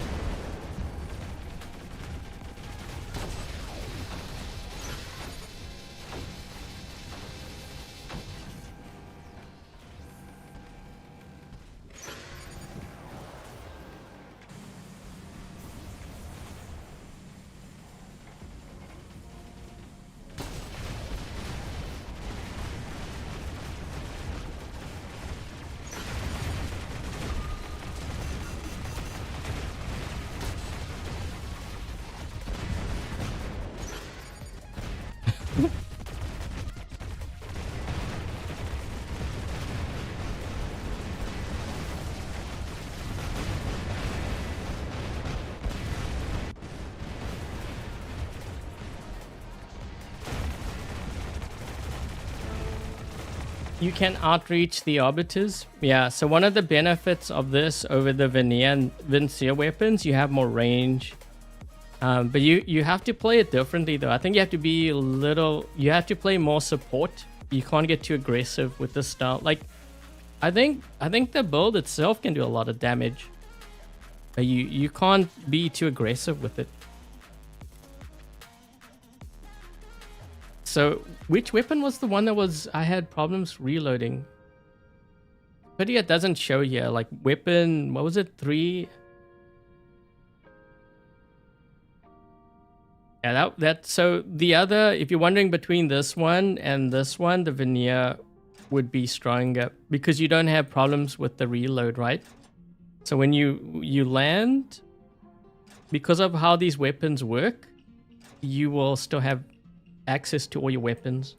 You can outreach the arbiters. Yeah, so one of the benefits of this over the veneer and Vincier weapons, you have more range. But you have to play it differently though. I think you have to be you have to play more support. You can't get too aggressive with this style. Like, I think the build itself can do a lot of damage. But you can't be too aggressive with it. So, which weapon was the one that I had problems reloading? But yeah, it doesn't show here. Like, weapon, what was it? 3? Yeah, so the other, if you're wondering between this one and this one, the veneer would be stronger because you don't have problems with the reload, right? So when you land, because of how these weapons work, you will still have access to all your weapons.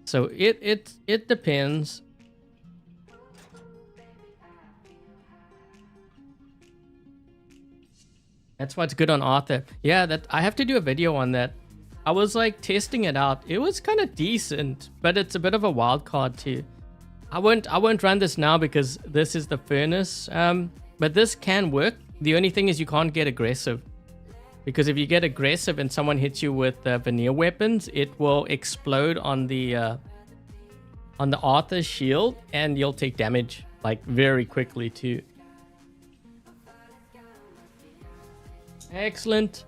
So it depends. That's why it's good on Arthur. Yeah, that I have to do a video on that. I was like testing it out. It was kind of decent, but it's a bit of a wild card too. I won't run this now because this is the furnace. But this can work. The only thing is you can't get aggressive. Because if you get aggressive and someone hits you with veneer weapons, it will explode on the Arthur shield and you'll take damage like very quickly too. Excellent.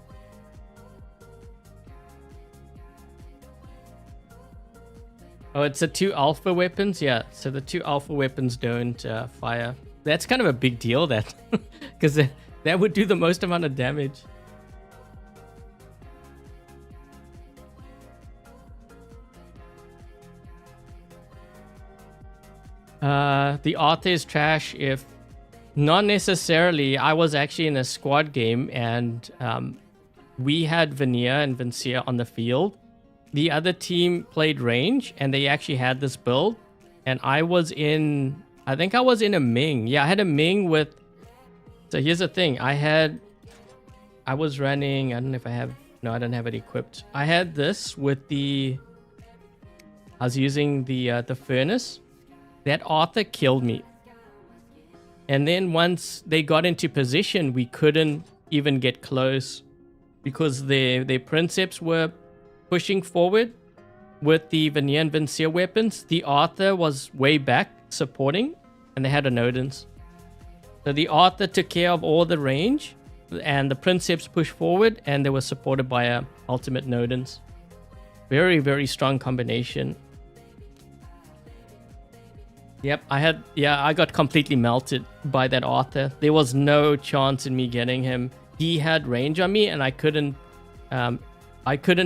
Oh, it's the 2 alpha weapons? Yeah, so the 2 alpha weapons don't fire. That's kind of a big deal, that. Because that would do the most amount of damage. The Arthur is trash if... Not necessarily. I was actually in a squad game and we had Veneer and Vincia on the field. The other team played range and they actually had this build. And I was in... I think I was in a Ming. Yeah, I had a Ming with... So here's the thing. I was running... I don't know if I have... No, I don't have it equipped. I had this with the... I was using the furnace. That Arthur killed me. And then once they got into position, we couldn't even get close. Because their Princeps were pushing forward with the Veneer and Vincia weapons. The Arthur was way back supporting, and they had a Nodens. So the Arthur took care of all the range, and the Princeps pushed forward, and they were supported by a ultimate Nodens. Very, very strong combination. Yep, I got completely melted by that Arthur. There was no chance in me getting him. He had range on me, and I couldn't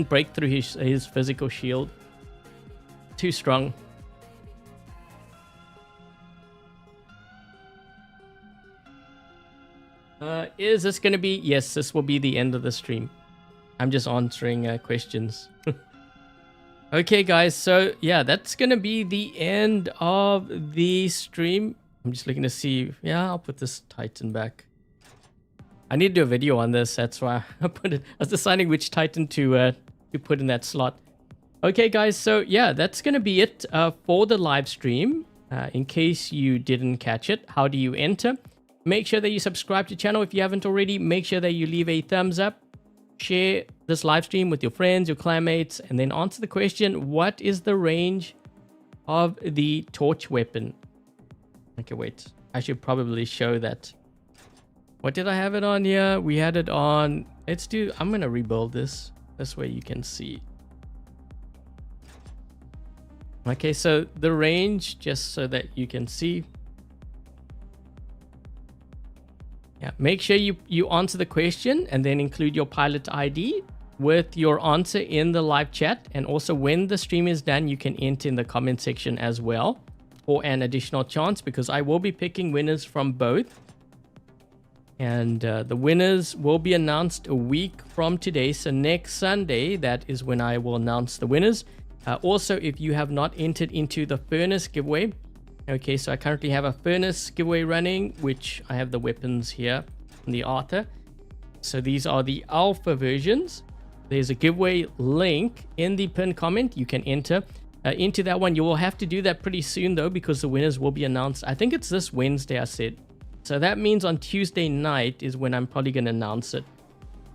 break through his physical shield. Too strong. Is this going to be... Yes, this will be the end of the stream. I'm just answering questions. Okay, guys. So, yeah, that's going to be the end of the stream. I'm just looking to see... Yeah, I'll put this Titan back. I need to do a video on this. That's why I put it... I was deciding which Titan to put in that slot. Okay, guys. So, yeah, that's going to be it for the live stream. In case you didn't catch it, how do you enter? Make sure that you subscribe to the channel if you haven't already. Make sure that you leave a thumbs up. Share this live stream with your friends, your clanmates, and then answer the question, what is the range of the torch weapon? Okay, wait. I should probably show that. What did I have it on here? We had it on... I'm going to rebuild this. This way you can see. Okay, so the range, just so that you can see. Yeah, make sure you answer the question and then include your pilot ID with your answer in the live chat. And also when the stream is done, you can enter in the comment section as well for an additional chance, because I will be picking winners from both. And the winners will be announced a week from today. So next Sunday, that is when I will announce the winners. Also, if you have not entered into the furnace giveaway, okay, so I currently have a furnace giveaway running, which I have the weapons here on the Arthur. So these are the alpha versions. There's a giveaway link in the pinned comment. You can enter into that one. You will have to do that pretty soon though, because the winners will be announced. I think it's this Wednesday, I said. So that means on Tuesday night is when I'm probably going to announce it.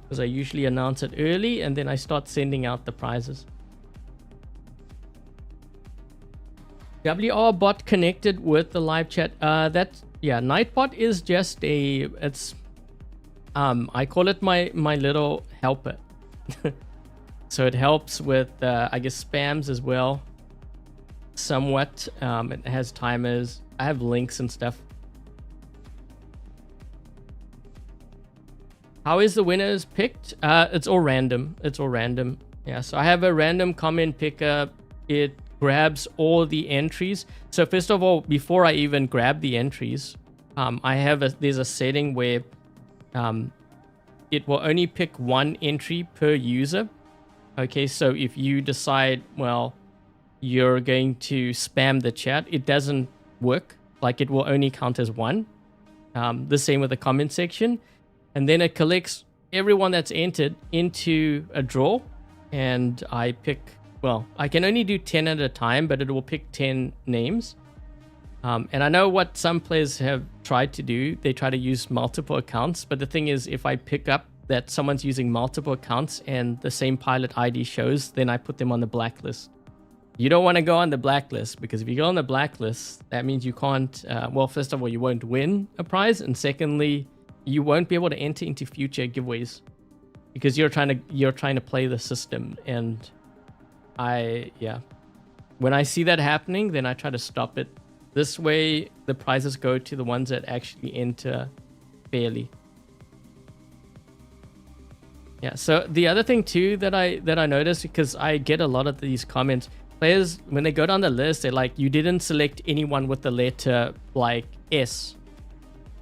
Because I usually announce it early and then I start sending out the prizes. WR bot connected with the live chat. Nightbot is just I call it my little helper. So it helps with I guess spams as well. Somewhat. It has timers. I have links and stuff. How is the winners picked? It's all random. Yeah, so I have a random comment picker. It grabs all the entries. So first of all, before I even grab the entries, there's a setting where it will only pick one entry per user. Okay, so if you decide, well, you're going to spam the chat, it doesn't work. Like, it will only count as one. The same with the comment section. And then it collects everyone that's entered into a draw, and I pick... Well, I can only do 10 at a time, but it will pick 10 names. And I know what some players have tried to do. They try to use multiple accounts. But the thing is, if I pick up that someone's using multiple accounts and the same pilot ID shows, then I put them on the blacklist. You don't want to go on the blacklist, because if you go on the blacklist, that means you can't... well, first of all, you won't win a prize. And secondly, you won't be able to enter into future giveaways, because you're trying to play the system. And... when I see that happening, then I try to stop it. This way, the prizes go to the ones that actually enter fairly. Yeah, so the other thing too that I noticed, because I get a lot of these comments, players, when they go down the list, they're like, you didn't select anyone with the letter like S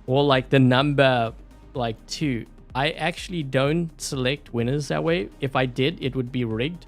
or like the number like 2. I actually don't select winners that way. If I did, it would be rigged.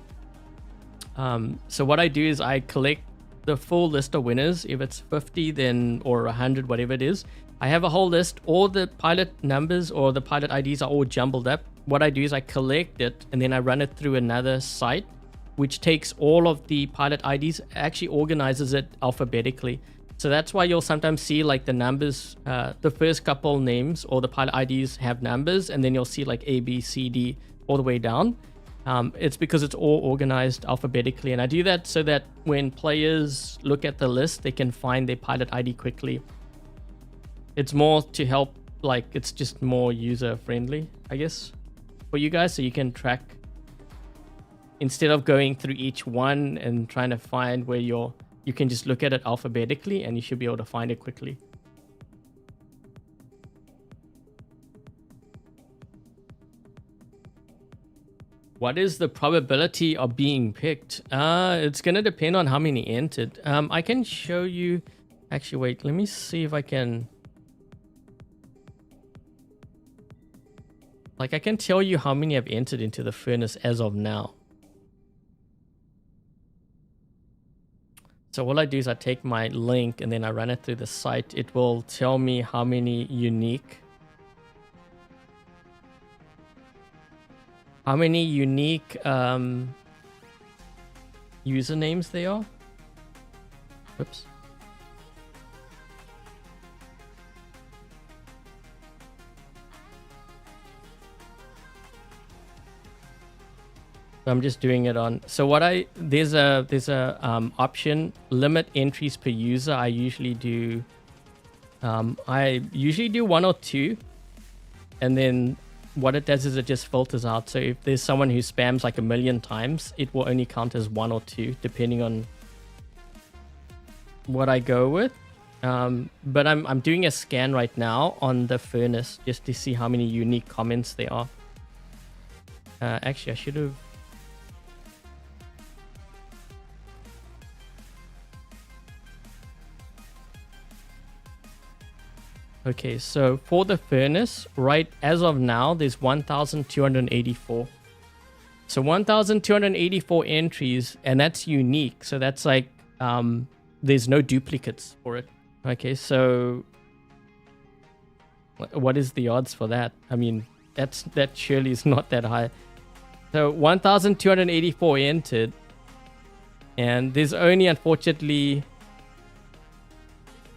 So what I do is I collect the full list of winners. If it's 50 then, or 100, whatever it is, I have a whole list. All the pilot numbers or the pilot IDs are all jumbled up. What I do is I collect it and then I run it through another site, which takes all of the pilot IDs, actually organizes it alphabetically. So that's why you'll sometimes see like the numbers, the first couple names or the pilot IDs have numbers, and then you'll see like A, B, C, D all the way down. It's because it's all organized alphabetically. And I do that so that when players look at the list, they can find their pilot ID quickly. It's more to help, like it's just more user friendly, I guess, for you guys, so you can track instead of going through each one and trying to find where you can just look at it alphabetically and you should be able to find it quickly. What is the probability of being picked? It's going to depend on how many entered. I can show you. Actually, wait, let me see if I can. Like, I can tell you how many have entered into the furnace as of now. So all I do is I take my link and then I run it through the site. It will tell me how many unique usernames there are. Whoops. So I'm just doing it on. So what there's a option, limit entries per user. I usually do 1 or 2, and then what it does is it just filters out. So if there's someone who spams like 1 million times, it will only count as 1 or 2 depending on what I go with. But I'm doing a scan right now on the furnace just to see how many unique comments there are. Actually, I should have. Okay, so for the furnace, right as of now, there's 1,284. So 1,284 entries, and that's unique. So that's like, there's no duplicates for it. Okay, so what is the odds for that? I mean, that surely is not that high. So 1,284 entered, and there's only, unfortunately,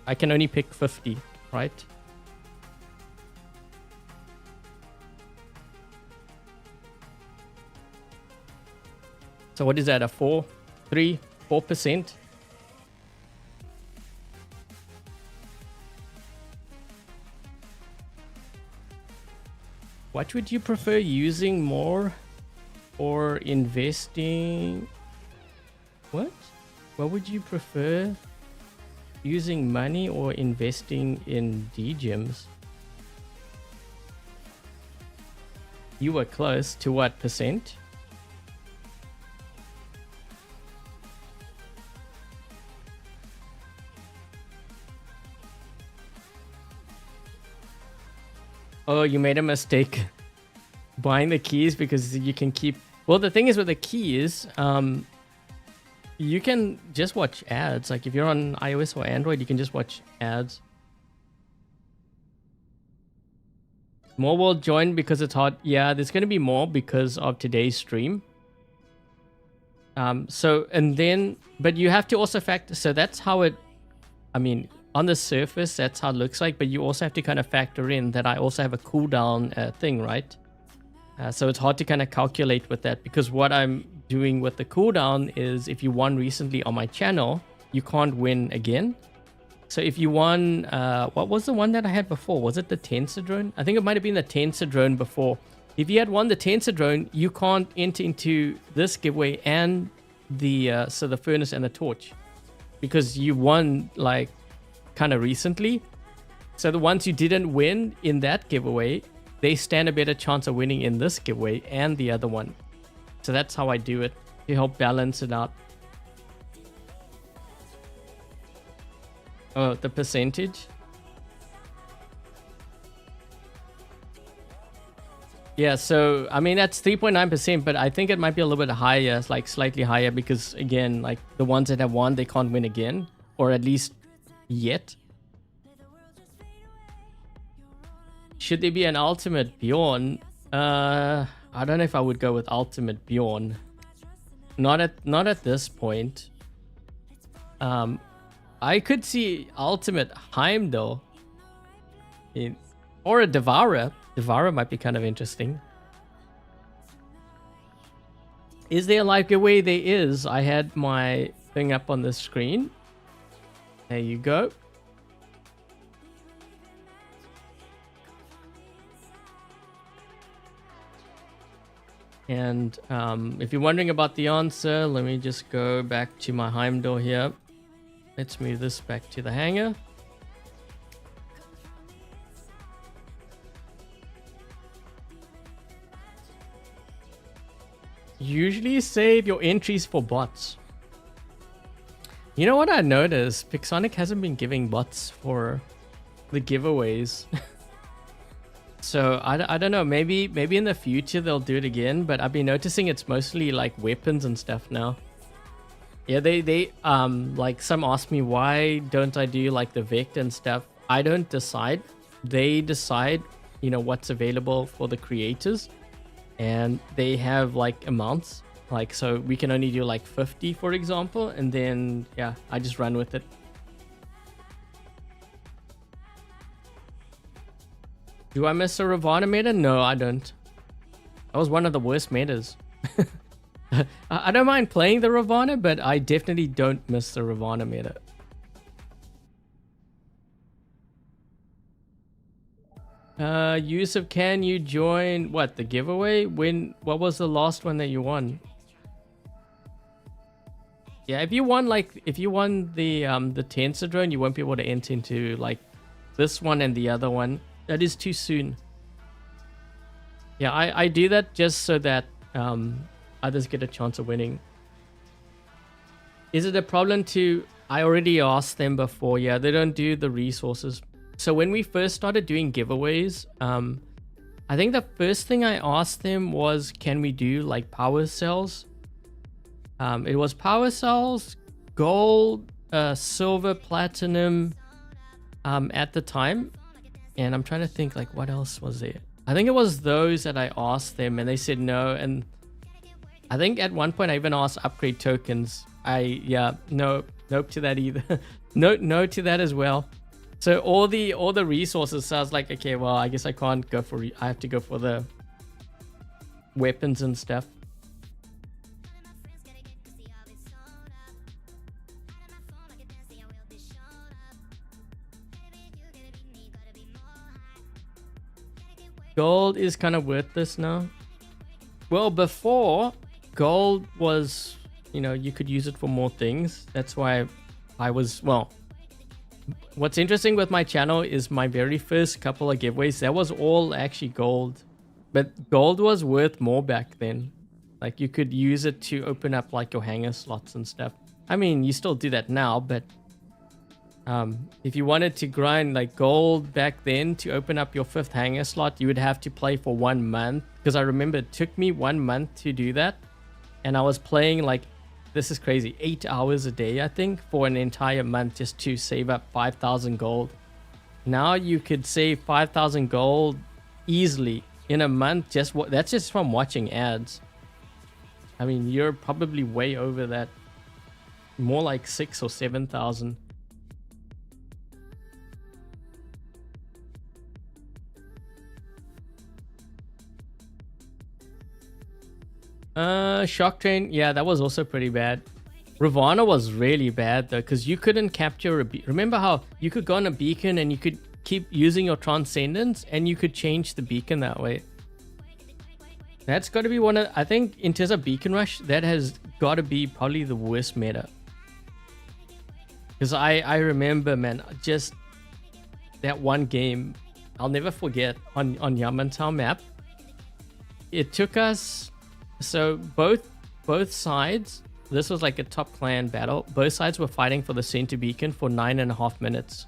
I can only pick 50, right? So what is that, a 4%? What would you prefer using more or investing? What would you prefer, using money or investing in D-gems? You were close to what percent? Oh, you made a mistake buying the keys because you can keep... Well, the thing is with the keys, you can just watch ads. Like if you're on iOS or Android, you can just watch ads. More will join because it's hot. Yeah, there's going to be more because of today's stream. But you have to also factor... So that's how it... I mean... On the surface, that's how it looks like, but you also have to kind of factor in that I also have a cooldown thing, right? So it's hard to kind of calculate with that, because what I'm doing with the cooldown is if you won recently on my channel, you can't win again. So if you won, what was the one that I had before? Was it the Tensor drone? I think it might have been the Tensor drone before. If you had won the Tensor drone, you can't enter into this giveaway and the so the furnace and the torch, because you won like kind of recently. So the ones you didn't win in that giveaway, they stand a better chance of winning in this giveaway and the other one. So that's how I do it, to help balance it out. Oh, the percentage. Yeah, so I mean that's 3.9%, but I think it might be a little bit higher, like slightly higher, because again, like the ones that have won, they can't win again, or at least yet. Should there be an ultimate Bjorn? I don't know if I would go with ultimate Bjorn. Not at this point. I could see ultimate Heimdall, or a Devourer. Devourer might be kind of interesting. Is there a live giveaway? There is. I had my thing up on the screen. There you go. And if you're wondering about the answer, let me just go back to my Heimdall here. Let's move this back to the hangar. Usually save your entries for bots. You know what I noticed? Pixonic hasn't been giving bots for the giveaways. So I don't know, maybe in the future they'll do it again, but I've been noticing it's mostly like weapons and stuff now. Yeah, they like some ask me why don't I do like the vector and stuff. I don't decide. They decide, you know, what's available for the creators. And they have like amounts, like, so we can only do like 50, for example, and then yeah, I just run with it. Do I miss a Ravana meta? No, I don't. That was one of the worst metas. I don't mind playing the Ravana, but I definitely don't miss the Ravana meta. Yusuf, can you join what, the giveaway? What was the last one that you won? Yeah, if you won the Tensor drone, you won't be able to enter into like this one and the other one. That is too soon. Yeah, I do that just so that others get a chance of winning. Is it a problem to... I already asked them before. Yeah, they don't do the resources. So when we first started doing giveaways, I think the first thing I asked them was, can we do like power cells? It was power cells, gold, silver, platinum at the time. And I'm trying to think like what else was there? I think it was those that I asked them and they said no. And I think at one point I even asked upgrade tokens. Nope to that either. no to that as well. So all the resources, so I was like, okay, well, I guess I can't go for, I have to go for the weapons and stuff. Gold is kind of worthless now. Well, before, gold was, you know, you could use it for more things. That's why I was, well, what's interesting with my channel is my very first couple of giveaways, that was all actually gold. But gold was worth more back then. Like you could use it to open up like your hanger slots and stuff. I mean, you still do that now, but if you wanted to grind like gold back then to open up your 5th hanger slot, you would have to play for 1 month. Because I remember it took me 1 month to do that. And I was playing like, this is crazy, 8 hours a day, I think, for an entire month just to save up 5,000 gold. Now you could save 5,000 gold easily in a month. That's just from watching ads. I mean, you're probably way over that. More like 6,000 or 7,000. Shock Train, yeah, that was also pretty bad. Ravana was really bad though, because you couldn't capture a beacon. Remember how you could go on a beacon and you could keep using your transcendence and you could change the beacon that way. That's got to be one of, I think in terms of Beacon Rush, that has got to be probably the worst meta. Because I remember, man, just that one game, I'll never forget, on Yamantau map. It took us, so both sides, this was like a top clan battle. Both sides were fighting for the center beacon for 9.5 minutes.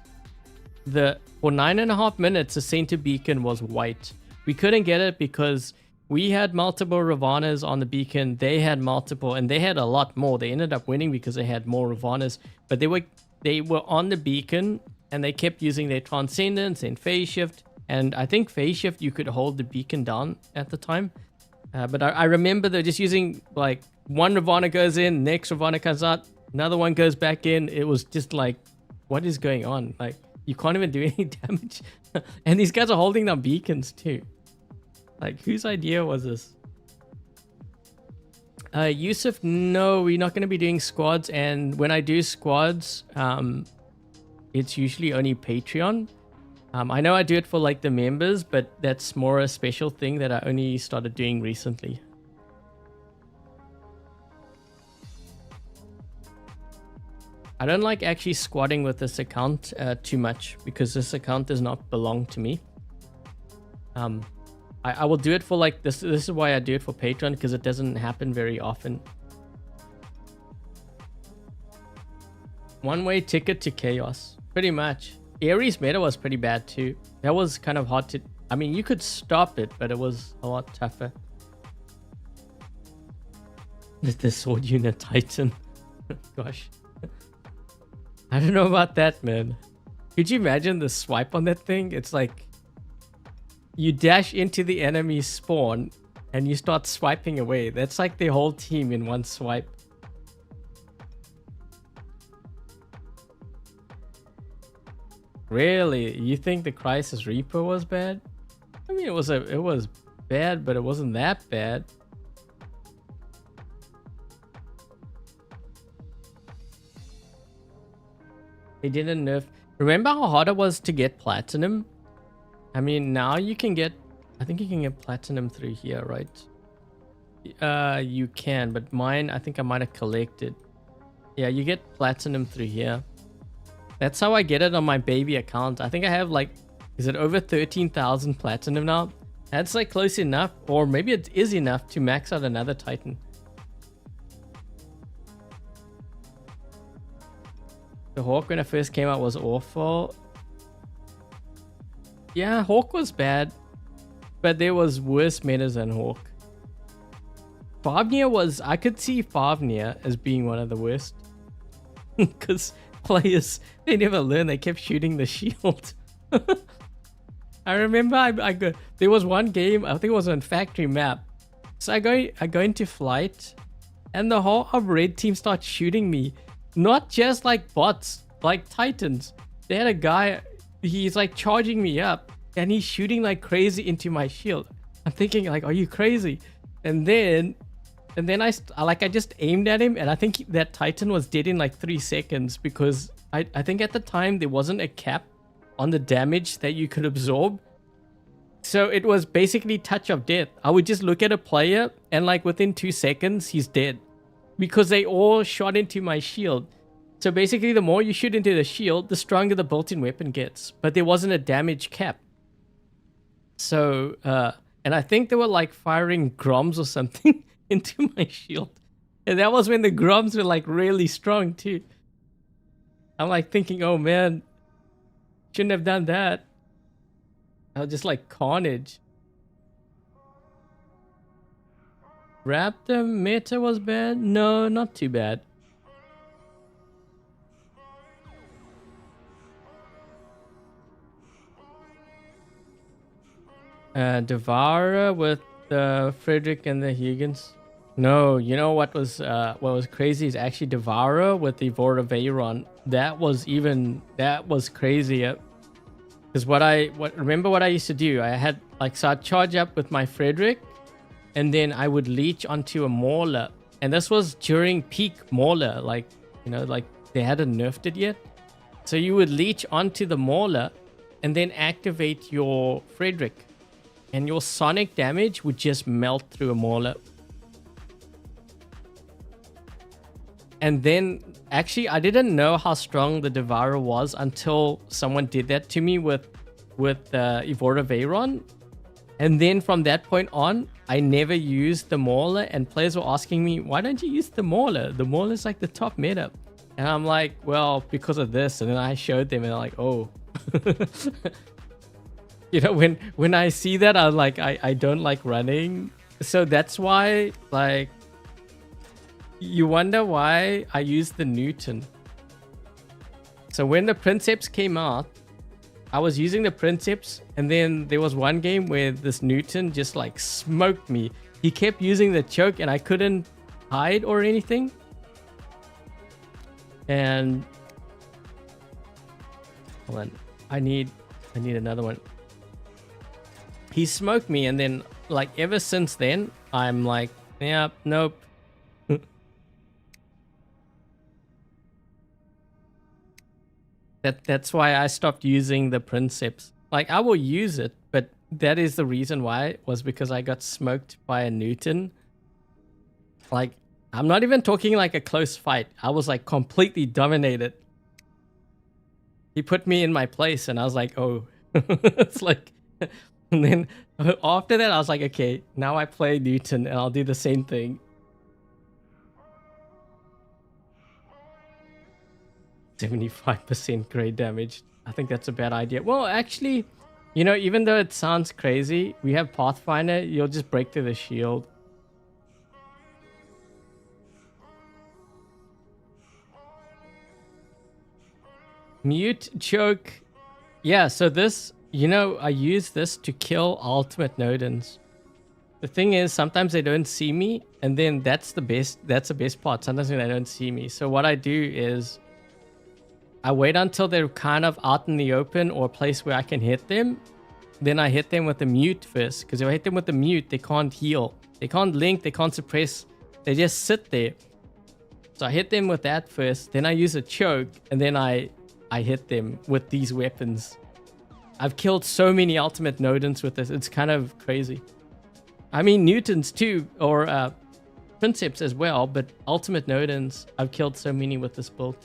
For 9.5 minutes, the center beacon was white. We couldn't get it because we had multiple Ravanas on the beacon. They had multiple, and they had a lot more. They ended up winning because they had more Ravanas, but they were on the beacon and they kept using their Transcendence and Phase Shift. And I think Phase Shift, you could hold the beacon down at the time. But I remember they're just using, like, one Ravana goes in, next Ravana comes out, another one goes back in. It was just like, what is going on? Like, you can't even do any damage. And these guys are holding their beacons too. Like, whose idea was this? Yusuf, no, we're not going to be doing squads. And when I do squads, it's usually only Patreon. I know I do it for like the members, but that's more a special thing that I only started doing recently. I don't like actually squatting with this account too much because this account does not belong to me. I will do it for like this. This is why I do it for Patreon, because it doesn't happen very often. One-way ticket to chaos, pretty much. Ares meta was pretty bad too. That was kind of hard to, I mean, you could stop it, but it was a lot tougher. The sword unit Titan. Gosh. I don't know about that, man. Could you imagine the swipe on that thing? It's like you dash into the enemy spawn and you start swiping away. That's like the whole team in one swipe. Really? You think the Crisis Reaper was bad? I mean, it was bad, but it wasn't that bad. They didn't nerf. Remember how hard it was to get platinum? I mean, now you can get, I think you can get platinum through here, right? You can, but mine, I think I might have collected. Yeah, you get platinum through here. That's how I get it on my baby account. I think I have like, is it over 13,000 platinum now? That's like close enough, or maybe it is enough to max out another Titan. The Hawk when it first came out was awful. Yeah, Hawk was bad, but there was worse metas than Hawk. Fafnir was, I could see Fafnir as being one of the worst. Because players, they never learned, they kept shooting the shield. I remember there was one game, I think it was on factory map. So I go into flight and the whole of red team starts shooting me. Not just like bots, like Titans. They had a guy, he's like charging me up and he's shooting like crazy into my shield. I'm thinking like, are you crazy? And then I just aimed at him and I think that Titan was dead in like 3 seconds because I think at the time there wasn't a cap on the damage that you could absorb. So it was basically touch of death. I would just look at a player and like within 2 seconds, he's dead. Because they all shot into my shield. So basically, the more you shoot into the shield, the stronger the built-in weapon gets. But there wasn't a damage cap. So, and I think they were like firing Groms or something into my shield. And that was when the Groms were like really strong too. I'm like thinking, oh man, shouldn't have done that. I was just like carnage. Raptor meta was bad? No, not too bad. Devourer with the Frederick and the Huygens. No, you know what was crazy is actually Devourer with the Voraveyron. That was crazier. Because remember what I used to do? I had like, so I'd charge up with my Frederick. And then I would leech onto a Mauler. And this was during peak Mauler. Like, you know, like they hadn't nerfed it yet. So you would leech onto the Mauler and then activate your Frederick. and your sonic damage would just melt through a mauler. And then, actually, I didn't know how strong the Devourer was until someone did that to me with Evora Veyron. And then from that point on, I never used the Mauler, and players were asking me, why don't you use the Mauler? The Mauler is like the top meta. And I'm like, well, because of this. And then I showed them and they're like, oh. You know, when I see that, I'm like, I don't like running. So that's why, like, you wonder why I use the Newton. So when the Princeps came out, I was using the Princeps, and then there was one game where this Newton just like smoked me. He kept using the choke and I couldn't hide or anything. And hold on, I need another one. He smoked me, and then like ever since then, I'm like, yeah, nope. That's why I stopped using the Princeps. Like, I will use it, but that is the reason why, was because I got smoked by a Newton. Like, I'm not even talking like a close fight. I was like completely dominated. He put me in my place and I was like, oh. It's like, and then after that I was like, okay, now I play Newton and I'll do the same thing. 75% grade damage. I think that's a bad idea. Well, actually, you know, even though it sounds crazy, we have Pathfinder, you'll just break through the shield. Mute, choke. Yeah, so this, you know, I use this to kill ultimate Nodens. The thing is, sometimes they don't see me, and then that's the best part. Sometimes when they don't see me. So what I do is I wait until they're kind of out in the open or a place where I can hit them. Then I hit them with the mute first. Because if I hit them with the mute, they can't heal. They can't link, they can't suppress. They just sit there. So I hit them with that first. Then I use a choke. And then I hit them with these weapons. I've killed so many ultimate Nodens with this. It's kind of crazy. I mean, Newtons too. Or Princeps as well. But ultimate Nodens, I've killed so many with this build.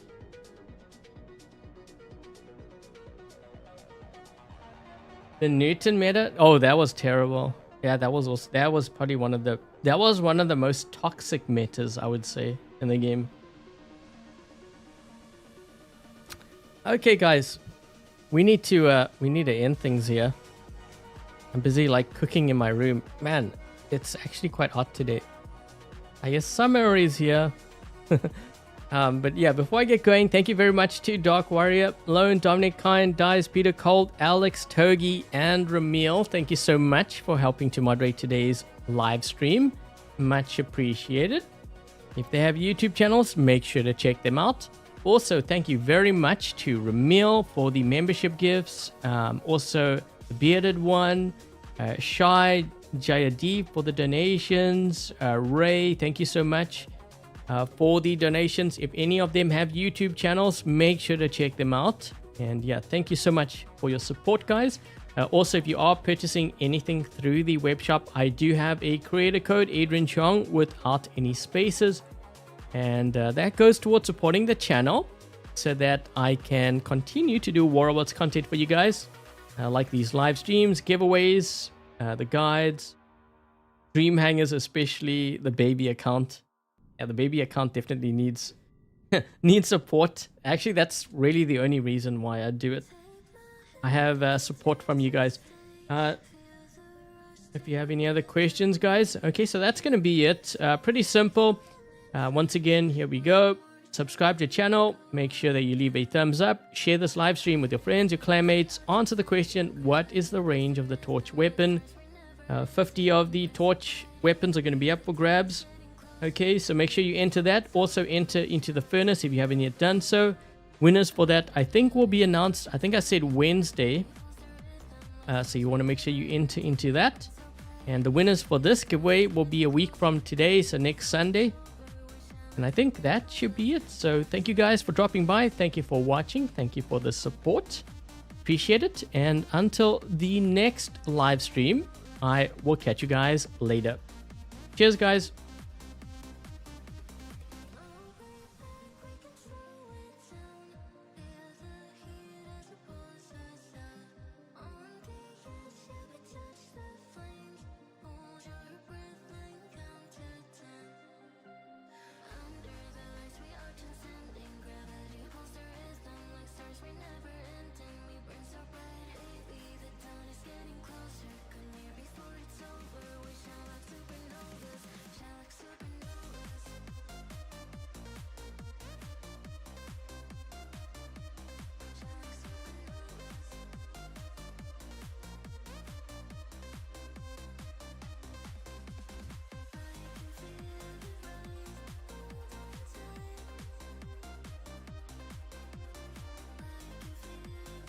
The Newton meta? Oh, that was terrible. Yeah, that was probably one of the most toxic metas, I would say, in the game. Okay, guys, we need to end things here. I'm busy like cooking in my room. Man, it's actually quite hot today. I guess summer is here. But yeah, before I get going, thank you very much to Dark Warrior, Lone, Dominic, Kind, Dies, Peter, Cold, Alex, Togi, and Ramil. Thank you so much for helping to moderate today's live stream. Much appreciated. If they have YouTube channels, make sure to check them out. Also, thank you very much to Ramil for the membership gifts. Also, the Bearded One, Shy, Jayadeep for the donations. Ray, thank you so much for the donations. If any of them have YouTube channels, make sure to check them out. And yeah, thank you so much for your support, guys. Also, if you are purchasing anything through the web shop, I do have a creator code, Adrian Chong, without any spaces. And that goes towards supporting the channel so that I can continue to do War Robots content for you guys. Like these live streams, giveaways, the guides, dream hangers, especially the baby account. Yeah, the baby account definitely needs support. Actually, that's really the only reason why I do it. I have support from you guys. If you have any other questions, guys. Okay, so that's going to be it. Pretty simple. Once again, here we go. Subscribe to the channel. Make sure that you leave a thumbs up. Share this live stream with your friends, your clanmates. Answer the question, what is the range of the torch weapon? 50 of the torch weapons are going to be up for grabs. Okay, so make sure you enter that. Also enter into the furnace if you haven't yet done so. Winners for that, I think, will be announced. I think I said Wednesday. So you want to make sure you enter into that. And the winners for this giveaway will be a week from today, so next Sunday. And I think that should be it. So thank you guys for dropping by. Thank you for watching. Thank you for the support. Appreciate it. And until the next live stream, I will catch you guys later. Cheers, guys.